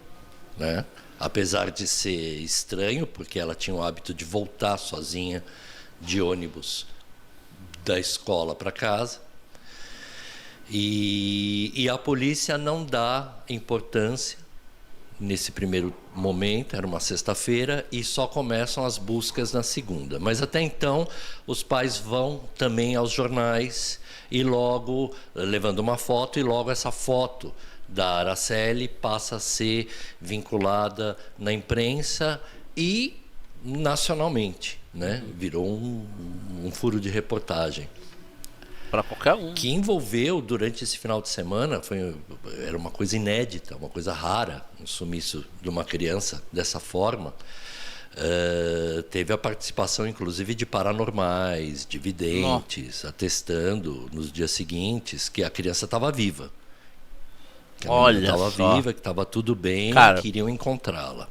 né? Apesar de ser estranho, porque ela tinha o hábito de voltar sozinha de ônibus da escola para casa. E a polícia não dá importância, nesse primeiro momento, era uma sexta-feira, e só começam as buscas na segunda. Mas até então, os pais vão também aos jornais e logo, levando uma foto, e logo essa foto da Araceli passa a ser vinculada na imprensa e nacionalmente, né? Virou um furo de reportagem. Para qualquer um. Que envolveu, durante esse final de semana, era uma coisa inédita, uma coisa rara, um sumiço de uma criança dessa forma. Teve a participação, inclusive, de paranormais, de videntes, atestando nos dias seguintes que a criança estava viva. Que a menina estava viva, que estava tudo bem, cara, e queriam encontrá-la.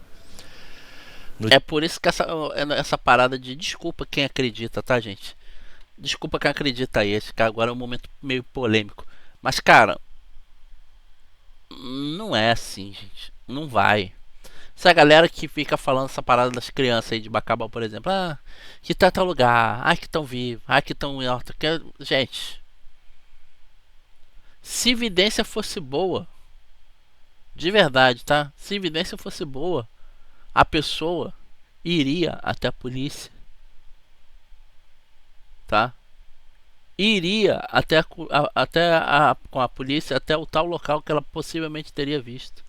É por isso que essa parada de desculpa quem acredita, tá, gente? Desculpa quem acredita aí, esse cara agora é um momento meio polêmico. Mas, cara, não é assim, gente. Não vai. Essa galera que fica falando essa parada das crianças aí de Bacabal, por exemplo. Ah, que tá tal lugar. Ah, que estão vivos. Ah, que estão em alta. Gente, se evidência fosse boa, de verdade, tá? Se evidência fosse boa, a pessoa iria até a polícia. Tá? Iria com a polícia até o tal local que ela possivelmente teria visto.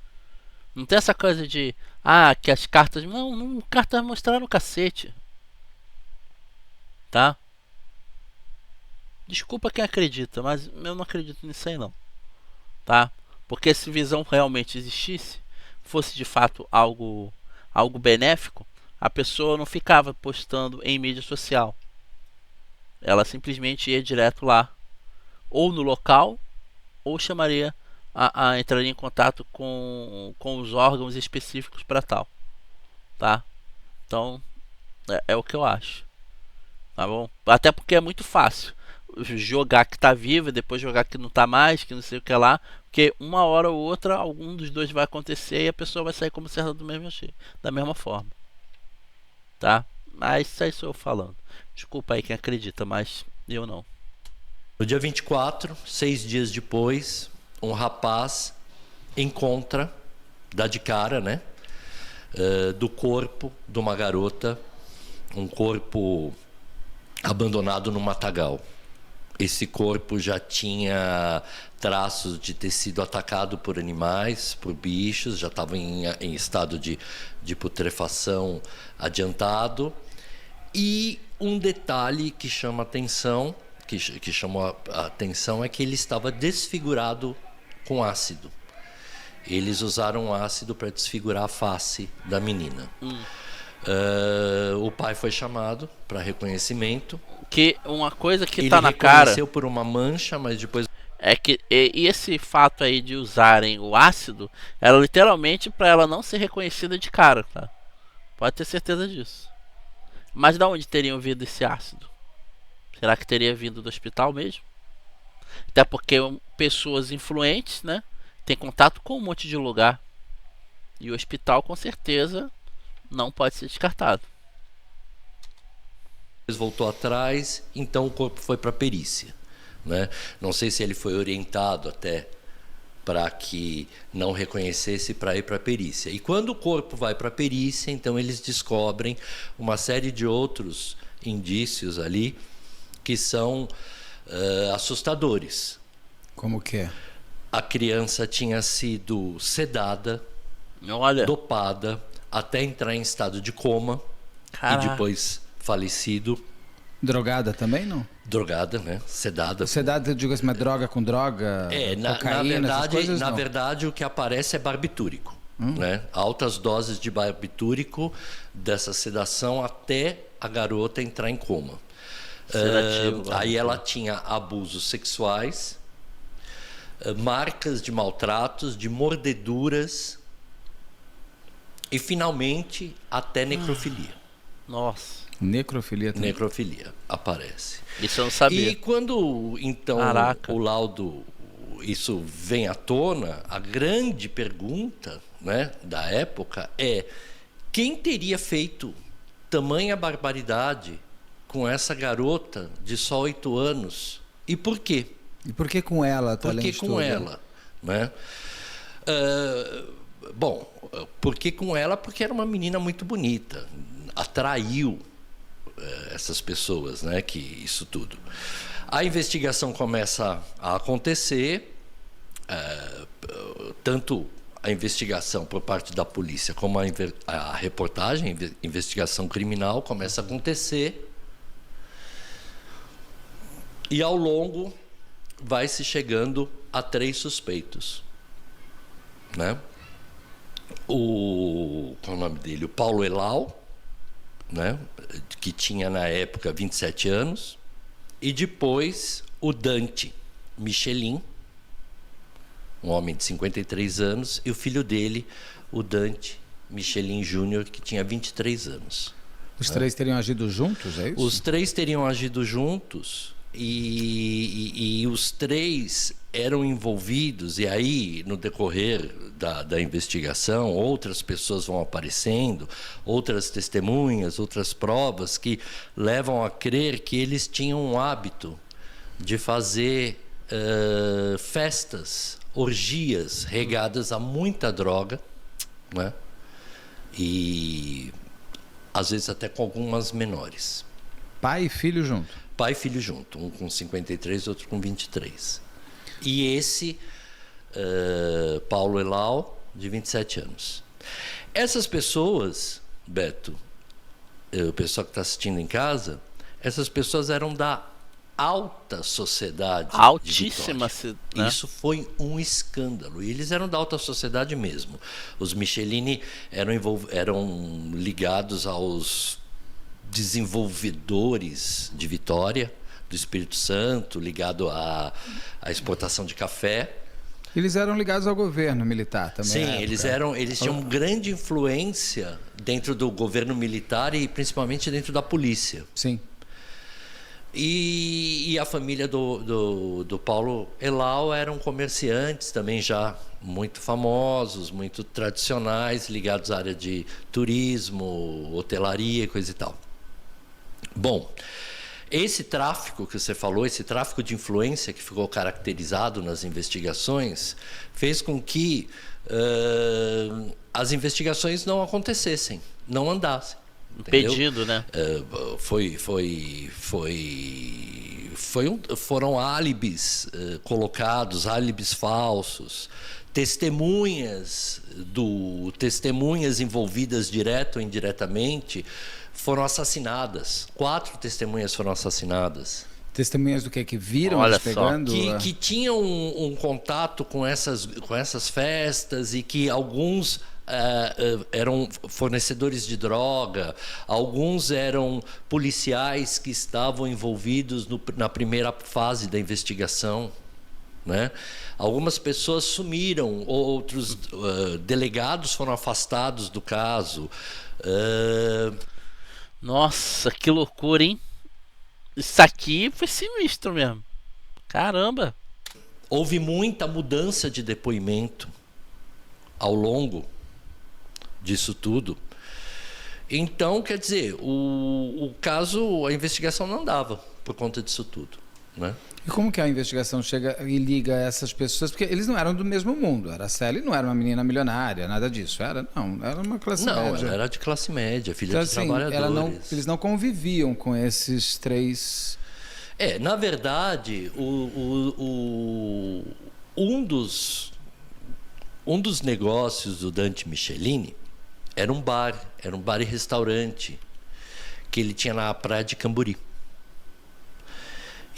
Não tem essa coisa de que as cartas. Não, cartas mostraram o cacete. Tá? Desculpa quem acredita, mas eu não acredito nisso aí não. Tá? Porque se visão realmente existisse, fosse de fato algo benéfico, a pessoa não ficava postando em mídia social. Ela simplesmente ia direto lá, ou no local, ou chamaria entraria em contato com os órgãos específicos para tal, tá? Então é o que eu acho, tá bom? Até porque é muito fácil jogar que tá vivo e depois jogar que não tá mais, que não sei o que lá, porque uma hora ou outra algum dos dois vai acontecer e a pessoa vai sair como certa da mesma forma, tá? Mas isso aí sou eu falando. Desculpa aí quem acredita, mas eu não. No dia 24, 6 dias depois, um rapaz encontra, dá de cara, né? Do corpo de uma garota, um corpo abandonado no matagal. Esse corpo já tinha traços de ter sido atacado por animais, por bichos, já estava em estado de putrefação adiantado. E um detalhe que chama atenção, que chamou a atenção, é que ele estava desfigurado com ácido. Eles usaram ácido para desfigurar a face da menina. O pai foi chamado para reconhecimento. Que uma coisa que ele tá na cara... Ele reconheceu por uma mancha, mas depois... É que e esse fato aí de usarem o ácido era literalmente para ela não ser reconhecida de cara, tá? Pode ter certeza disso. Mas da onde teriam vindo esse ácido? Será que teria vindo do hospital mesmo? Até porque pessoas influentes, né, tem contato com um monte de lugar. E o hospital com certeza não pode ser descartado. Voltou atrás, então o corpo foi para perícia, né? Não sei se ele foi orientado até para que não reconhecesse para ir para perícia. E quando o corpo vai para perícia, então eles descobrem uma série de outros indícios ali que são assustadores. Como que é? A criança tinha sido sedada, dopada, até entrar em estado de coma. Caraca. E depois falecido. Drogada também, não? Drogada, né? Sedada. Sedada, eu digo assim, mas droga com droga, cocaína, essas coisas, na verdade, o que aparece é barbitúrico. Né? Altas doses de barbitúrico dessa sedação até a garota entrar em coma. Aí ela tinha abusos sexuais, marcas de maltratos, de mordeduras e, finalmente, até necrofilia. Nossa. Necrofilia também. Necrofilia aparece. Isso eu não sabia. E quando, então, o laudo, isso vem à tona, a grande pergunta, né, da época é: quem teria feito tamanha barbaridade com essa garota de só 8 anos? E por quê? E por que com ela? Por que com ela? Né? Bom, por que com ela? Porque era uma menina muito bonita, atraiu essas pessoas, né? Que isso tudo. A investigação começa a acontecer, tanto a investigação por parte da polícia como a reportagem, a investigação criminal começa a acontecer, e ao longo vai se chegando a 3 suspeitos, né? Qual é o nome dele? O Paulo Elau, né? Que tinha na época 27 anos, e depois o Dante Michelin, um homem de 53 anos, e o filho dele, o Dante Michelin Júnior, que tinha 23 anos. Os 3 teriam agido juntos, é isso? Os 3 teriam agido juntos, e os 3 eram envolvidos, e aí, no decorrer da investigação, outras pessoas vão aparecendo, outras testemunhas, outras provas que levam a crer que eles tinham um hábito de fazer festas, orgias regadas a muita droga, né? E às vezes até com algumas menores. Pai e filho junto? Pai e filho junto, um com 53, outro com 23. E esse Paulo Elau, de 27 anos. Essas pessoas, Beto, o pessoal que está assistindo em casa, essas pessoas eram da alta sociedade. Altíssima, né? Isso foi um escândalo. E eles eram da alta sociedade mesmo. Os Michelini eram ligados aos desenvolvedores de Vitória, do Espírito Santo, ligado à exportação de café. Eles eram ligados ao governo militar também. Sim, eles tinham grande influência dentro do governo militar e principalmente dentro da polícia. Sim. E a família do Paulo Elau eram comerciantes também já muito famosos, muito tradicionais, ligados à área de turismo, hotelaria e coisa e tal. Bom, esse tráfico que você falou, esse tráfico de influência que ficou caracterizado nas investigações, fez com que as investigações não acontecessem, não andassem. Impedido, né? Foram álibis colocados, álibis falsos, testemunhas envolvidas direto ou indiretamente foram assassinadas. 4 testemunhas foram assassinadas. Testemunhas do que viram Olha eles pegando? Que tinham um contato com essas festas e que alguns eram fornecedores de droga, alguns eram policiais que estavam envolvidos na primeira fase da investigação, né? Algumas pessoas sumiram, outros delegados foram afastados do caso. Nossa, que loucura, hein? Isso aqui foi sinistro mesmo. Caramba. Houve muita mudança de depoimento ao longo disso tudo. Então, quer dizer, o caso, a investigação não andava por conta disso tudo, né? E como que a investigação chega e liga essas pessoas? Porque eles não eram do mesmo mundo. A Araceli não era uma menina milionária, nada disso. Era uma classe média. Não, ela era de classe média, filha então, de assim, trabalhadores. eles não conviviam com esses 3... Na verdade, um dos negócios do Dante Michelini era um bar e restaurante que ele tinha na praia de Camburi.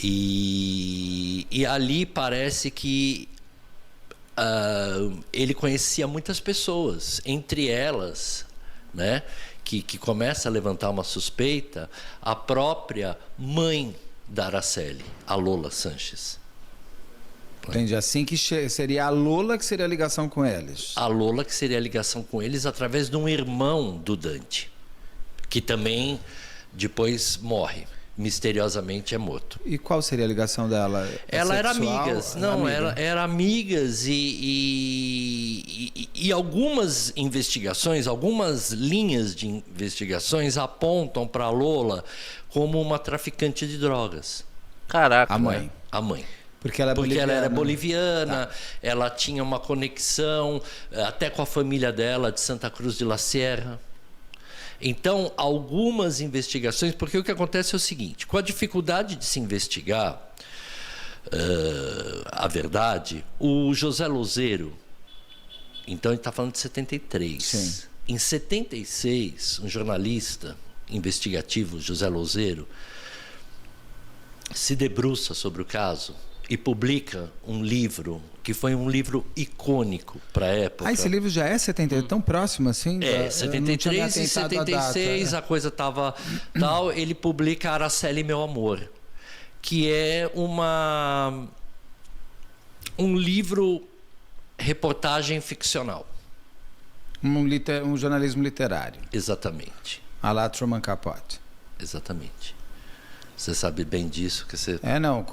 E ali parece que ele conhecia muitas pessoas, entre elas, né, que começa a levantar uma suspeita, a própria mãe da Araceli, a Lola Sanches. Entendi. Assim que seria a Lola que seria a ligação com eles. A Lola que seria a ligação com eles através de um irmão do Dante, que também depois morre. Misteriosamente é morto. E qual seria a ligação dela? Ela era sexual? amigas. Não, era amigas e algumas investigações, algumas linhas de investigações apontam para Lola como uma traficante de drogas. Caraca. A mãe. A mãe. Porque ela era boliviana, ela tinha uma conexão até com a família dela de Santa Cruz de la Sierra. Então, algumas investigações, porque o que acontece é o seguinte, com a dificuldade de se investigar a verdade, o José Lozeiro, então ele está falando de 73. Sim. Em 76, um jornalista investigativo, José Lozeiro, se debruça sobre o caso e publica um livro que foi um livro icônico para a época. Esse livro já é 73, tão próximo assim? 73 e 76 a coisa estava tal. Ele publica Araceli, Meu Amor, que é um livro reportagem ficcional. Um jornalismo literário. Exatamente. A la Truman Capote. Exatamente. Você sabe bem disso que você o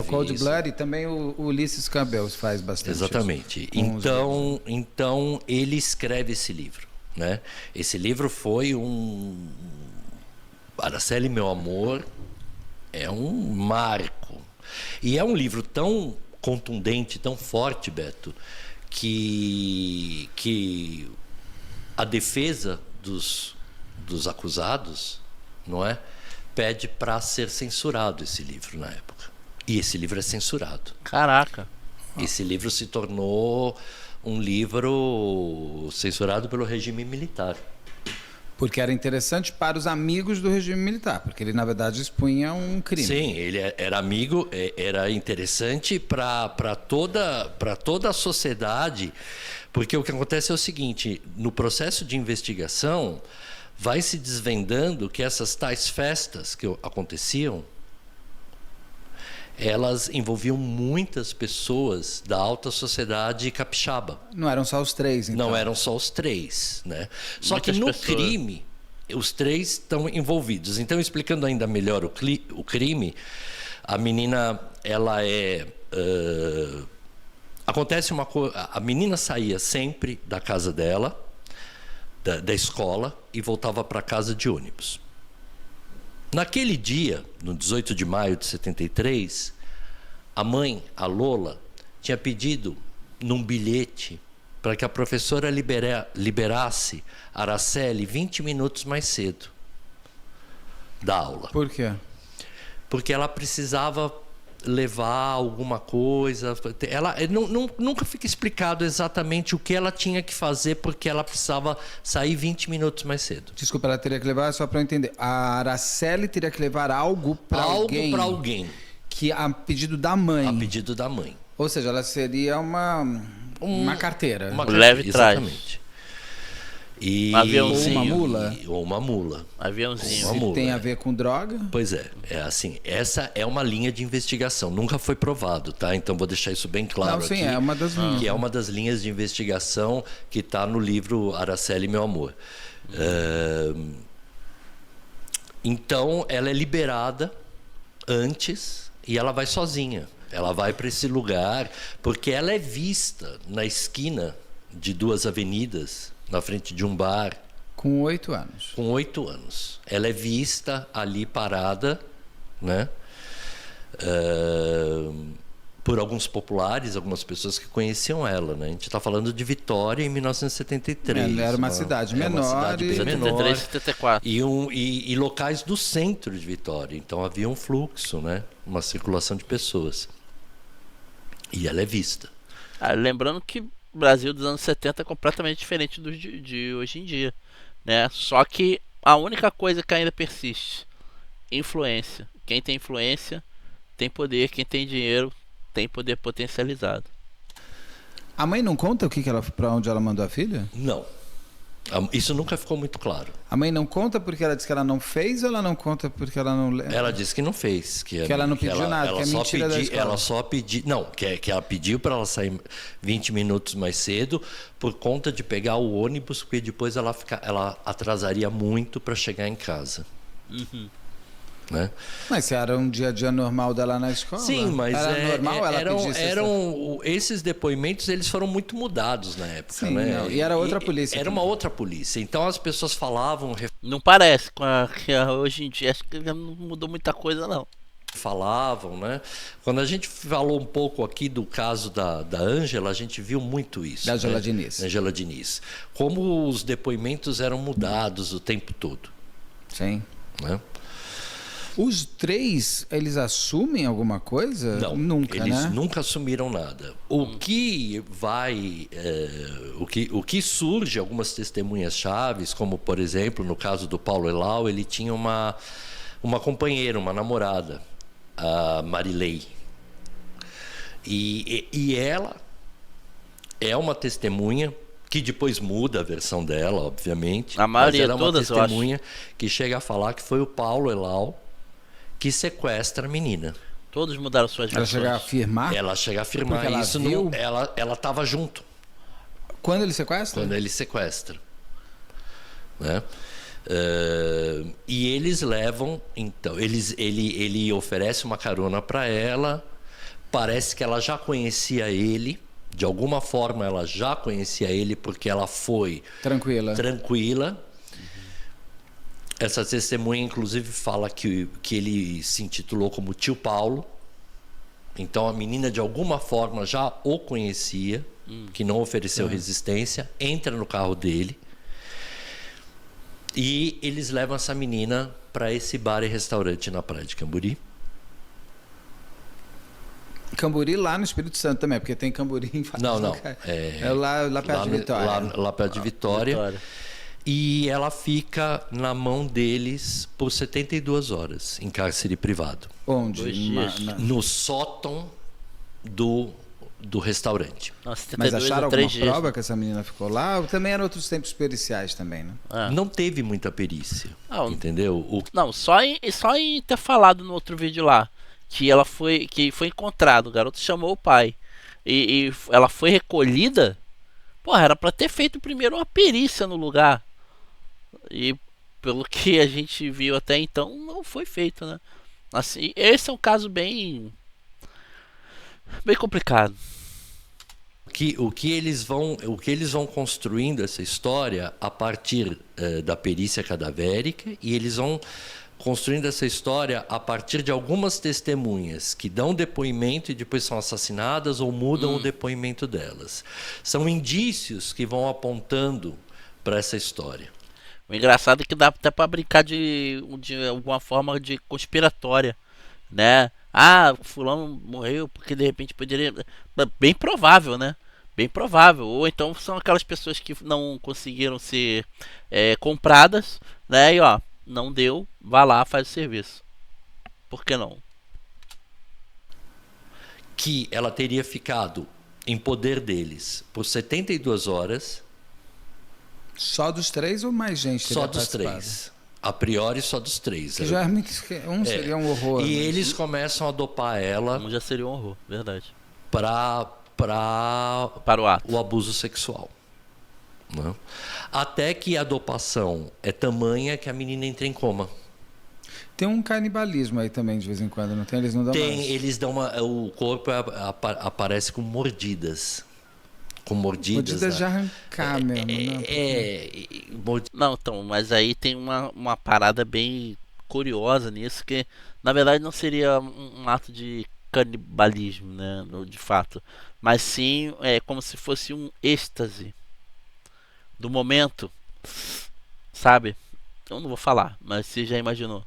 Cold Blood e também o Ulysses Campbell faz bastante. Exatamente. Então ele escreve esse livro, né? Esse livro foi Araceli, Meu Amor, é um marco. E é um livro tão contundente, tão forte, Beto, que a defesa dos acusados, não é, pede para ser censurado esse livro na época. E esse livro é censurado. Caraca. Esse livro se tornou um livro censurado pelo regime militar. Porque era interessante para os amigos do regime militar, porque ele, na verdade, expunha um crime. Sim, ele era amigo, era interessante para toda a sociedade, porque o que acontece é o seguinte, no processo de investigação, vai se desvendando que essas tais festas que aconteciam, elas envolviam muitas pessoas da alta sociedade capixaba. Não eram só os três, então. Não eram só os três, né? Só Muitas que no pessoas. crime, os três estão envolvidos. Então, explicando ainda melhor o crime, a menina, ela acontece uma coisa... A menina saía sempre da casa dela, da escola, e voltava para casa de ônibus. Naquele dia, no 18 de maio de 73, a mãe, a Lola, tinha pedido num bilhete para que a professora liberasse a Araceli 20 minutos mais cedo da aula. Por quê? Porque ela precisava levar alguma coisa. Ela nunca fica explicado exatamente o que ela tinha que fazer, porque ela precisava sair 20 minutos mais cedo. Desculpa, ela teria que levar, só para eu entender. A Araceli teria que levar algo para alguém. Algo para alguém. Que a pedido da mãe. A pedido da mãe. Ou seja, ela seria uma carteira. Uma leve trás. Exatamente. E... Um aviãozinho. Ou uma mula. Ou uma mula. Aviãozinho. Uma mula. Tem a ver com droga? Pois é assim, essa é uma linha de investigação, nunca foi provado, tá? Então vou deixar isso bem claro. Não, sim, aqui, é uma das linhas. que é uma das linhas de investigação que está no livro Araceli, Meu Amor. Então, ela é liberada antes e ela vai sozinha. Ela vai para esse lugar porque ela é vista na esquina de duas avenidas, na frente de um bar. Com 8 anos. Com 8 anos. Ela é vista ali parada, né? Por alguns populares, algumas pessoas que conheciam ela, né? A gente está falando de Vitória em 1973. Ela era uma cidade menor. Uma cidade bem 73, menor. 74. E locais do centro de Vitória. Então havia um fluxo, né? Uma circulação de pessoas. E ela é vista. Lembrando que o Brasil dos anos 70 é completamente diferente do de hoje em dia, né? Só que a única coisa que ainda persiste, influência. Quem tem influência tem poder, quem tem dinheiro tem poder potencializado. A mãe não conta o que ela, para onde ela mandou a filha? Não. Isso nunca ficou muito claro. A mãe não conta porque ela disse que ela não fez, ou ela não conta porque ela não lembra? Ela disse que não fez. Que ela não pediu nada, que é mentira da escola. Ela só pediu... Não, que ela pediu para ela sair 20 minutos mais cedo por conta de pegar o ônibus, porque depois ela atrasaria muito para chegar em casa. Uhum. Né? Mas se era um dia a dia normal dela na escola? Sim, mas era normal ela eram esses depoimentos, eles foram muito mudados na época. Sim, né? não, e era outra polícia. Era uma outra polícia. Então as pessoas falavam... Não parece com que hoje em dia, acho que não mudou muita coisa, não. falavam, né? Quando a gente falou um pouco aqui do caso da Ângela, a gente viu muito isso. Da Ângela né? Diniz. Ângela Diniz. Como os depoimentos eram mudados o tempo todo. Sim. Né? Os 3, eles assumem alguma coisa? Não, Nunca, eles né? nunca assumiram nada. O que o que surge, algumas testemunhas chaves, como por exemplo no caso do Paulo Elau, ele tinha uma companheira, uma namorada, a Marilei, e ela é uma testemunha que depois muda a versão dela, obviamente. A maioria mas ela é todas, uma testemunha que chega a falar que foi o Paulo Elau que sequestra a menina. Todos mudaram suas Ela versões. chega a afirmar? Ela chega a afirmar Porque ela isso. viu? Ela estava junto Quando ele sequestra? quando ele sequestra. Né? E eles levam, então, ele oferece uma carona para ela. Parece que ela já conhecia ele. De alguma forma ela já conhecia ele porque ela foi tranquila. Essa testemunha, inclusive, fala que ele se intitulou como Tio Paulo. Então, a menina, de alguma forma, já o conhecia, que não ofereceu resistência, entra no carro dele. E eles levam essa menina para esse bar e restaurante na praia de Camburi. Camburi lá no Espírito Santo também, porque tem Camburi em vários Não. lugares. É lá perto de Vitória. Lá perto de Vitória. E ela fica na mão deles por 72 horas, em cárcere privado. Onde? 2 dias. No sótão do restaurante. Nossa, Mas 72 acharam ou alguma 3 dias. prova que essa menina ficou lá? Ou também eram outros tempos periciais também, né? Não teve muita perícia, entendeu? Não, só em ter falado no outro vídeo lá que foi encontrado, o garoto chamou o pai e ela foi recolhida. Porra, era pra ter feito primeiro uma perícia no lugar. E pelo que a gente viu até então, não foi feito, né? Assim, esse é um caso bem complicado. O que eles vão construindo essa história a partir da perícia cadavérica, e eles vão construindo essa história a partir de algumas testemunhas que dão depoimento e depois são assassinadas ou mudam o depoimento delas. São indícios que vão apontando para essa história. O engraçado é que dá até pra brincar de alguma forma de conspiratória, né? Ah, fulano morreu porque de repente poderia... Bem provável, né? Bem provável. Ou então são aquelas pessoas que não conseguiram ser compradas, né? E ó, não deu, vá lá, faz o serviço. Por que não? Que ela teria ficado em poder deles por 72 horas. Só dos 3 ou mais gente? Só teria dos participado? 3. A priori, só dos 3. Que já é muito... seria um horror. E mas- eles começam a dopar ela Já seria um horror, verdade. para Para o ato. o abuso sexual. Né? Até que a dopação é tamanha que a menina entra em coma. Tem um canibalismo aí também, de vez em quando, não tem? Eles não dão mais. Eles dão o corpo aparece com mordidas. Com mordidas. Mordidas de arrancar mesmo, né? Não, então, mas aí tem uma parada bem curiosa nisso, que na verdade não seria um ato de canibalismo, né, de fato, mas sim como se fosse um êxtase do momento, sabe? Eu não vou falar, mas você já imaginou,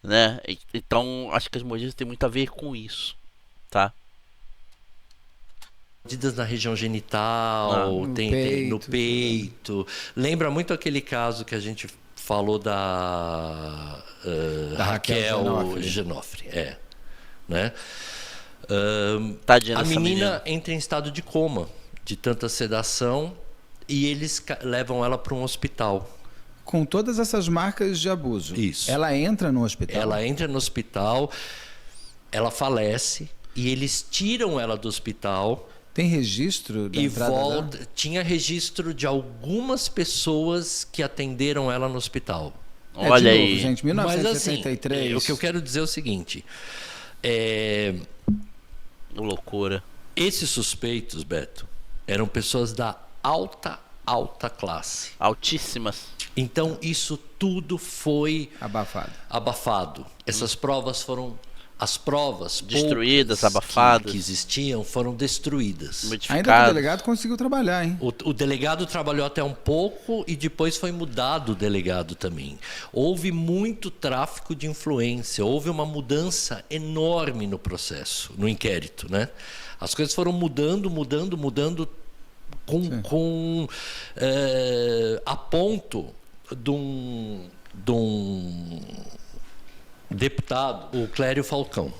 né? Então acho que as mordidas têm muito a ver com isso, tá? Mordidas na região genital, no peito. Lembra muito aquele caso que a gente falou da Raquel Genofre. Né? Tadinha A dessa menina entra em estado de coma, de tanta sedação, e eles levam ela para um hospital. Com todas essas marcas de abuso. Isso. Ela entra no hospital. Ela entra no hospital, ela falece, e eles tiram ela do hospital. Tem registro da E entrada volta. dela? Tinha registro de algumas pessoas que atenderam ela no hospital. Olha de novo, aí, gente, Mas 1973. assim, o que eu quero dizer é o seguinte: loucura. esses suspeitos, Beto, eram pessoas da alta classe. Altíssimas. Então isso tudo foi Abafado. abafado. Essas provas foram As provas Destruídas, poucas abafadas. que existiam foram destruídas. Ainda que o Modificados. delegado conseguiu trabalhar, hein? O delegado trabalhou até um pouco e depois foi mudado o delegado também. Houve muito tráfico de influência, houve uma mudança enorme no processo, no inquérito, né? As coisas foram mudando a ponto de um deputado, o Clério Falcão.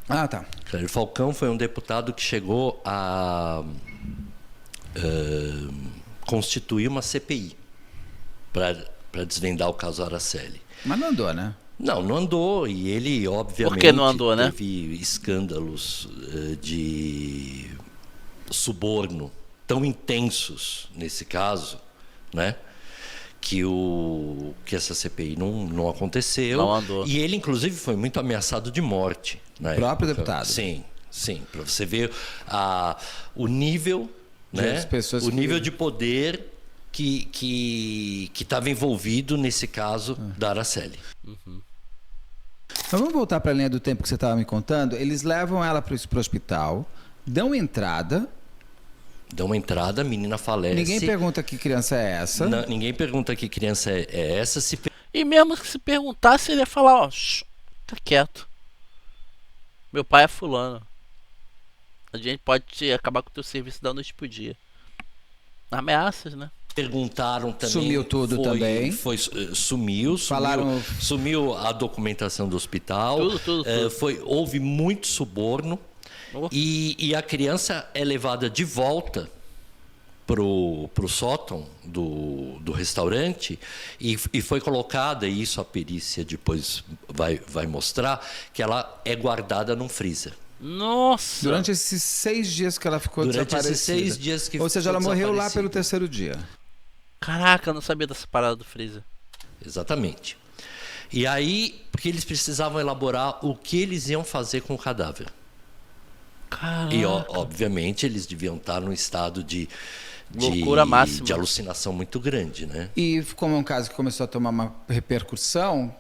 Ah, tá. Clério Falcão foi um deputado que chegou a constituir uma CPI para desvendar o caso Araceli. Mas não andou, né? Não andou, e ele, obviamente, Por que não andou, né? teve escândalos de suborno tão intensos nesse caso, né? Que essa CPI não aconteceu. Não andou. E ele, inclusive, foi muito ameaçado de morte. O próprio deputado? Sim. Para você ver o nível, né? As pessoas O que- nível de poder que estava envolvido nesse caso da Araceli. Mas vamos voltar para a linha do tempo que você estava me contando. Eles levam ela para o hospital, dão entrada. Dá uma entrada, a menina falece. Ninguém pergunta que criança é essa. Ninguém pergunta que criança é essa. E mesmo que se perguntasse, ele ia falar, ó, tá quieto. Meu pai é fulano. A gente pode acabar com o teu serviço da noite pro dia. Ameaças, né? Perguntaram também. Sumiu tudo também. Sumiu a documentação do hospital. Tudo. Houve muito suborno. Oh. E a criança é levada de volta pro sótão do restaurante e foi colocada, e isso a perícia depois vai mostrar, que ela é guardada num freezer. Nossa! Durante esses 6 dias que ela ficou Durante esses desaparecida. 6 dias que Ou seja, ela ficou morreu lá desaparecida. pelo 3º dia. Caraca, eu não sabia dessa parada do freezer. Exatamente. E aí, porque eles precisavam elaborar o que eles iam fazer com o cadáver. Caraca. E, obviamente, eles deviam estar num estado de Loucura máxima. de alucinação muito grande, né? E como é um caso que começou a tomar uma repercussão,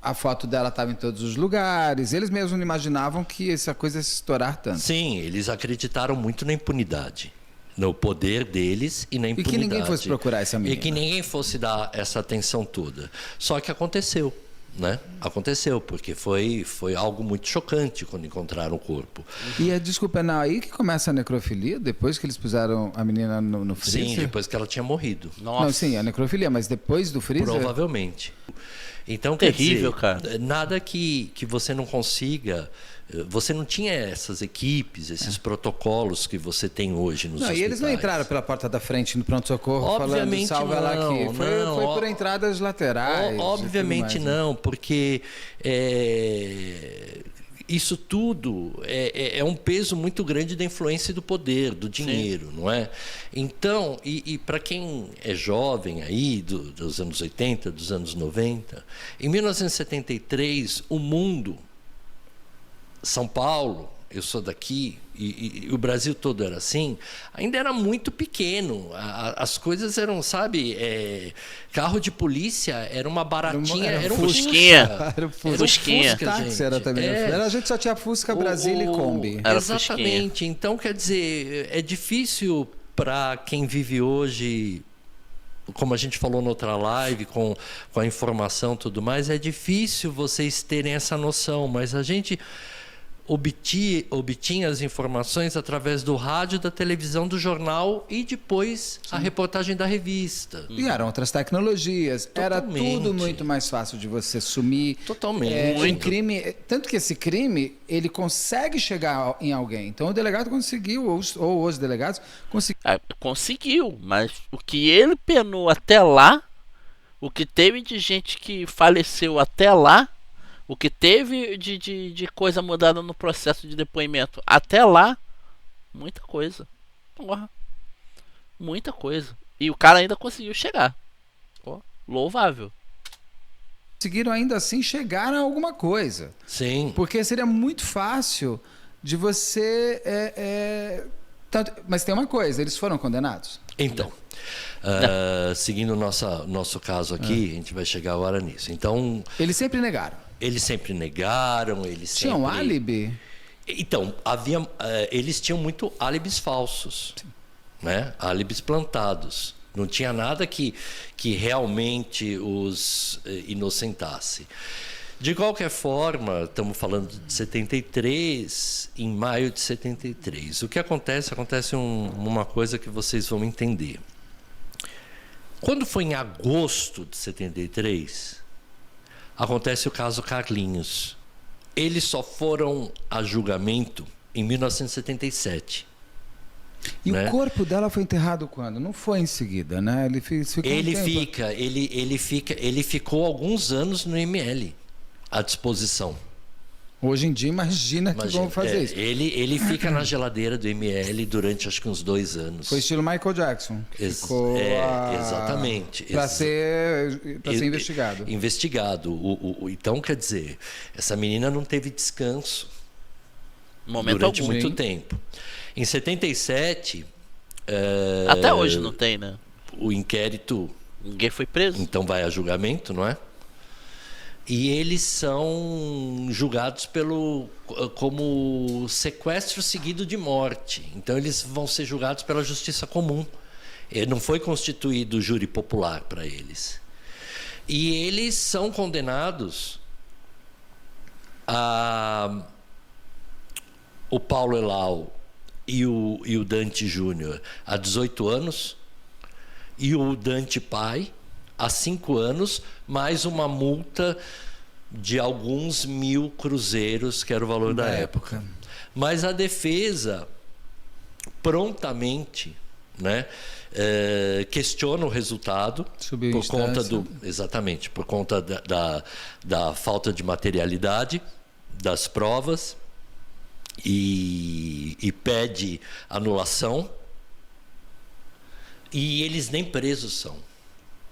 a foto dela estava em todos os lugares. Eles mesmos não imaginavam que essa coisa ia se estourar tanto. Sim, eles acreditaram muito na impunidade. No poder deles e na impunidade. que ninguém fosse procurar essa menina. E que ninguém fosse dar essa atenção toda. Só que aconteceu, né? Aconteceu, porque foi algo muito chocante quando encontraram o corpo. E desculpa, não, aí que começa a necrofilia? Depois que eles puseram a menina no freezer? Sim, depois que ela tinha morrido. Nossa. Não, sim, a necrofilia, mas depois do freezer? Provavelmente. Então, Terrível, quer dizer, cara. nada que você não consiga. Você não tinha essas equipes, esses protocolos que você tem hoje nos Não, hospitais. e eles não entraram pela porta da frente no pronto-socorro falando Obviamente salva ela aqui. não, Foi por entradas laterais. e Obviamente tudo mais, né? não, porque isso tudo é um peso muito grande da influência e do poder, do dinheiro, não é? Então, e para quem é jovem aí, dos anos 80, dos anos 90, em 1973, o mundo, São Paulo, eu sou daqui, e o Brasil todo era assim, ainda era muito pequeno. As coisas eram, sabe, carro de polícia era uma baratinha, era um Fusquinha. Era o Fusca. Fusquinha. O táxi era também. A gente só tinha Fusca, Brasília e Kombi. Era Exatamente. Então, quer dizer, é difícil para quem vive hoje, como a gente falou na outra live, com a informação e tudo mais, é difícil vocês terem essa noção, mas a gente obtinha as informações através do rádio, da televisão, do jornal e depois a reportagem da revista. E eram outras tecnologias. Era Totalmente. tudo muito mais fácil de você sumir. Totalmente. Um crime, tanto que esse crime, ele consegue chegar em alguém. Então o delegado conseguiu, ou os delegados conseguiram. Conseguiu, mas o que ele penou até lá, o que teve de gente que faleceu até lá, o que teve de coisa mudada no processo de depoimento até lá, muita coisa. Porra. Muita coisa. E o cara ainda conseguiu chegar. Pô, louvável. Conseguiram ainda assim chegar a alguma coisa. Sim. Porque seria muito fácil de você. Mas tem uma coisa, eles foram condenados? Então, seguindo nosso caso aqui, a gente vai chegar agora nisso. Então, Eles sempre negaram. Eles sempre negaram, eles Tinha sempre... um álibi? Então, eles tinham muito álibis falsos, né? Álibis plantados. Não tinha nada que realmente os inocentasse. De qualquer forma, estamos falando de 73, em maio de 73. O que acontece? Acontece uma coisa que vocês vão entender. Quando foi em agosto de 73, acontece o caso Carlinhos. Eles só foram a julgamento em 1977. E né? o corpo dela foi enterrado quando? Não foi em seguida, né? Ele Ele ficou alguns anos no IML à disposição. Hoje em dia, imagina que vão fazer isso. Ele fica na geladeira do IML durante acho que uns 2 anos. Foi estilo Michael Jackson. Exatamente. Para ser investigado. Então, quer dizer, essa menina não teve descanso Momento durante algum. muito tempo. Em 77... Até hoje não tem, né? O inquérito... Ninguém foi preso. Então vai a julgamento, não é? E eles são julgados como sequestro seguido de morte. Então eles vão ser julgados pela justiça comum. Não foi constituído júri popular para eles. E eles são condenados o Paulo Elau e o Dante Júnior a 18 anos e o Dante pai há 5 anos, mais uma multa de alguns 1.000 cruzeiros, que era o valor da época. Mas a defesa prontamente, né, questiona o resultado por conta por conta da falta de materialidade das provas e pede anulação. E eles nem presos são.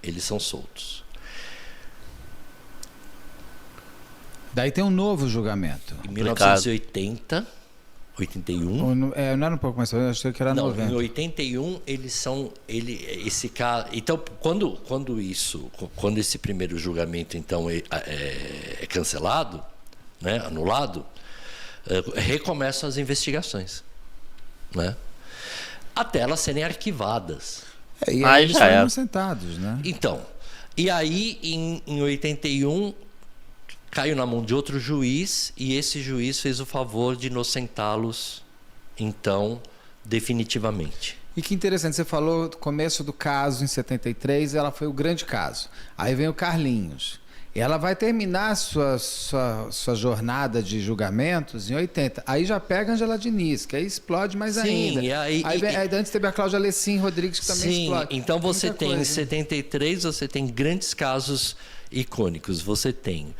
Eles são soltos. Daí tem um novo julgamento. Em 1980, 81. Não era um pouco mais, eu achei que era 90. Em 81 esse cara. Então, quando esse primeiro julgamento então é cancelado, né, anulado, recomeçam as investigações, né? Até elas serem arquivadas. E aí eles foram sentados, né? Então, e aí em 81 caiu na mão de outro juiz e esse juiz fez o favor de inocentá-los, então, definitivamente. E que interessante, você falou do começo do caso em 73, ela foi o grande caso. Aí vem o Carlinhos. Ela vai terminar sua jornada de julgamentos em 80. Aí já pega a Angela Diniz, que aí explode mais ainda. Aí antes teve a Cláudia Lecim Rodrigues, que também explode. Então você tem, em 73, você tem grandes casos icônicos. Você tem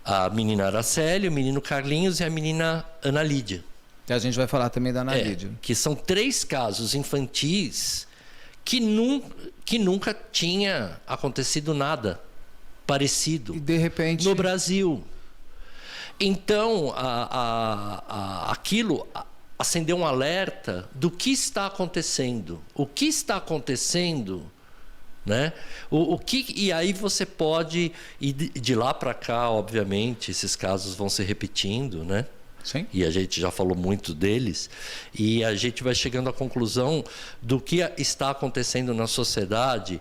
a menina Araceli, o menino Carlinhos e a menina Ana Lídia. E a gente vai falar também da Ana Lídia. Que são 3 casos infantis que nunca tinha acontecido nada parecido e de repente no Brasil. Então aquilo acendeu um alerta do que está acontecendo. O que está acontecendo, né? E aí você pode ir de lá para cá, obviamente, esses casos vão se repetindo, né? Sim. E a gente já falou muito deles, e a gente vai chegando à conclusão do que está acontecendo na sociedade.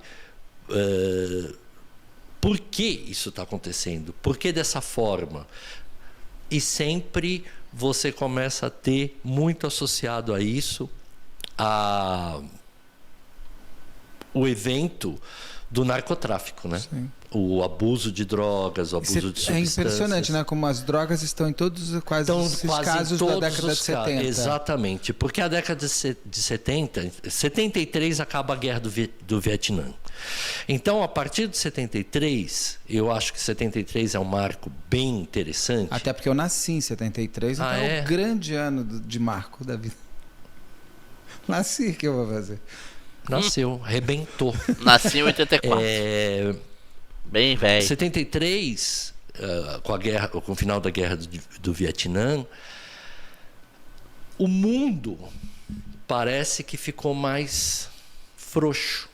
Por que isso está acontecendo? Por que dessa forma? E sempre você começa a ter muito associado a isso o evento do narcotráfico, né? Sim. O abuso de drogas, o abuso de substâncias. É impressionante, né? Como as drogas estão em todos quase esses casos da década de 70. Exatamente, porque a década de 70, 73 acaba a guerra do Vietnã. Então, a partir de 73, eu acho que 73 é um marco bem interessante. Até porque eu nasci em 73, então é um grande ano de marco da vida. Nasci, que eu vou fazer? Nasceu, rebentou. Nasci em 84. Bem velho. 73, com o final da guerra do Vietnã, o mundo parece que ficou mais frouxo,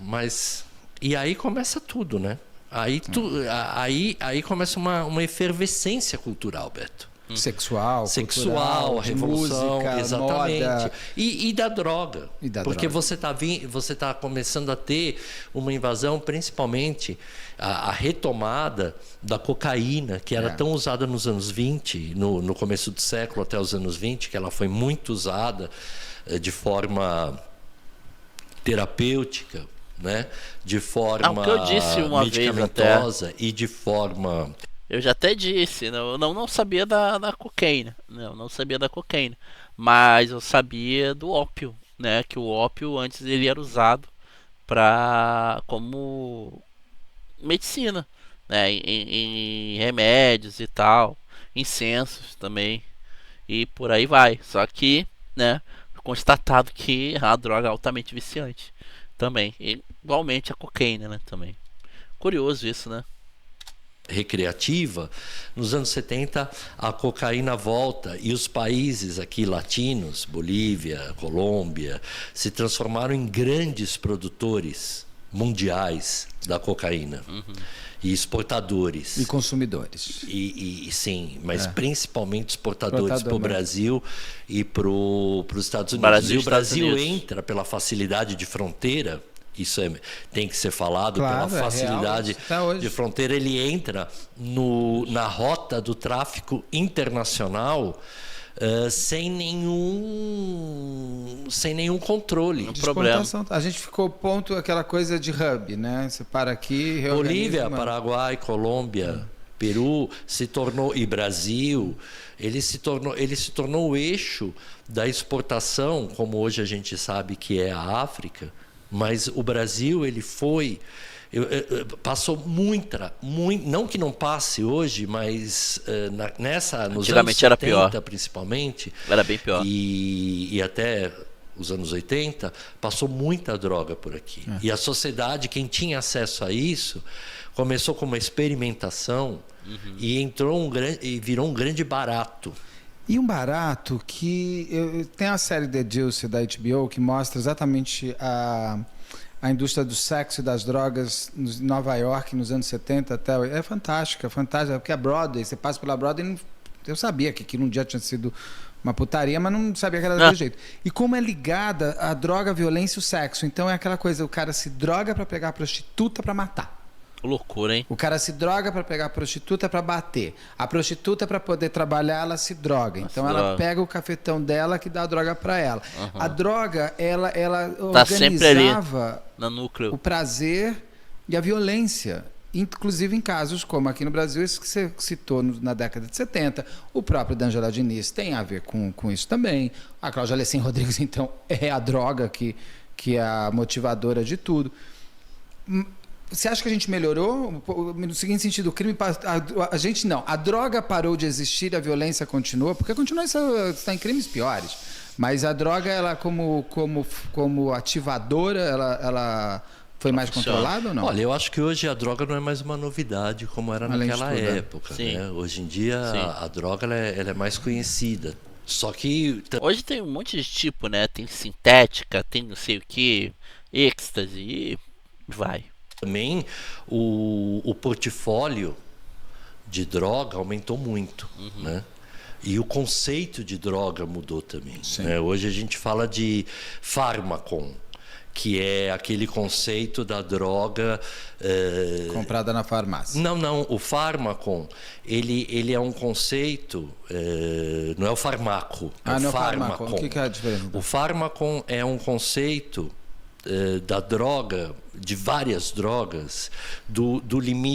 e aí começa tudo, né? Aí começa uma efervescência cultural, Beto. Sexual, Sexual, cultural, revolução, música, exatamente. moda. E da droga. E da porque droga. você tá começando a ter uma invasão, principalmente a retomada da cocaína, que era tão usada nos anos 20, no começo do século até os anos 20, que ela foi muito usada de forma terapêutica, né? De forma o que eu disse uma vez medicamentosa e de forma... Eu já até disse, não sabia da cocaína, não sabia da cocaína, mas eu sabia do ópio, né? Que o ópio antes ele era usado como medicina, né? Em remédios e tal, incensos também e por aí vai. Só que, né? Constatado que a droga é altamente viciante também, e, igualmente a cocaína, né? Também. Curioso isso, né? Recreativa, nos anos 70 a cocaína volta e os países aqui latinos, Bolívia, Colômbia, se transformaram em grandes produtores mundiais da cocaína e exportadores. E consumidores. Sim, mas principalmente exportadores para o Brasil e para os Estados Unidos. Brasil, E o Brasil Estados Unidos. entra pela facilidade de fronteira. Isso tem que ser falado, Claro, pela facilidade real, de fronteira. Ele entra na rota do tráfico internacional sem nenhum controle. Um problema. A gente ficou ponto aquela coisa de hub, né? Você para aqui, Bolívia, reorganiza, Paraguai, Colômbia, Peru se tornou, e Brasil, ele se tornou o eixo da exportação, como hoje a gente sabe que é a África. Mas o Brasil, ele passou não que não passe hoje, mas nos anos 70, era pior. Principalmente, Era bem pior. E até os anos 80, passou muita droga por aqui. E a sociedade, quem tinha acesso a isso, começou com uma experimentação e virou um grande barato. E um barato que... Tem a série The Deuce da HBO que mostra exatamente a indústria do sexo e das drogas em Nova York nos anos 70 até... É fantástica, porque a Broadway, você passa pela Broadway, eu sabia que aquilo um dia tinha sido uma putaria, mas não sabia que era daquele jeito. E como é ligada a droga, a violência e o sexo. Então é aquela coisa, o cara se droga para pegar a prostituta para matar. Loucura, hein? O cara se droga para pegar a prostituta para bater. A prostituta, para poder trabalhar, ela se droga. Então ela pega o cafetão dela que dá a droga para ela. A droga, ela tá sempre ali, organizava no núcleo. o prazer e a violência. Inclusive em casos como aqui no Brasil, esse que você citou na década de 70. O próprio D'Angela Diniz tem a ver com isso também. A Cláudia Alessim Rodrigues, então, é a droga que é a motivadora de tudo. Você acha que a gente melhorou? No seguinte sentido, o crime... A gente não. A droga parou de existir, a violência continua, porque continua está em crimes piores. Mas a droga, ela como ativadora, ela foi mais controlada ou não? Olha, eu acho que hoje a droga não é mais uma novidade como era naquela época. Né? Hoje em dia a droga ela é mais conhecida. Só que... Hoje tem um monte de tipo, né? Tem sintética, tem não sei o que, êxtase e vai. Também o portfólio de droga aumentou muito, né? E o conceito de droga mudou também. Né? Hoje a gente fala de fármacon, que é aquele conceito da droga... comprada na farmácia. Não. O fármacon, ele é um conceito... não é o farmaco, é o fármacon. O que é a diferença? O fármacon é um conceito... da droga, de várias drogas, do limite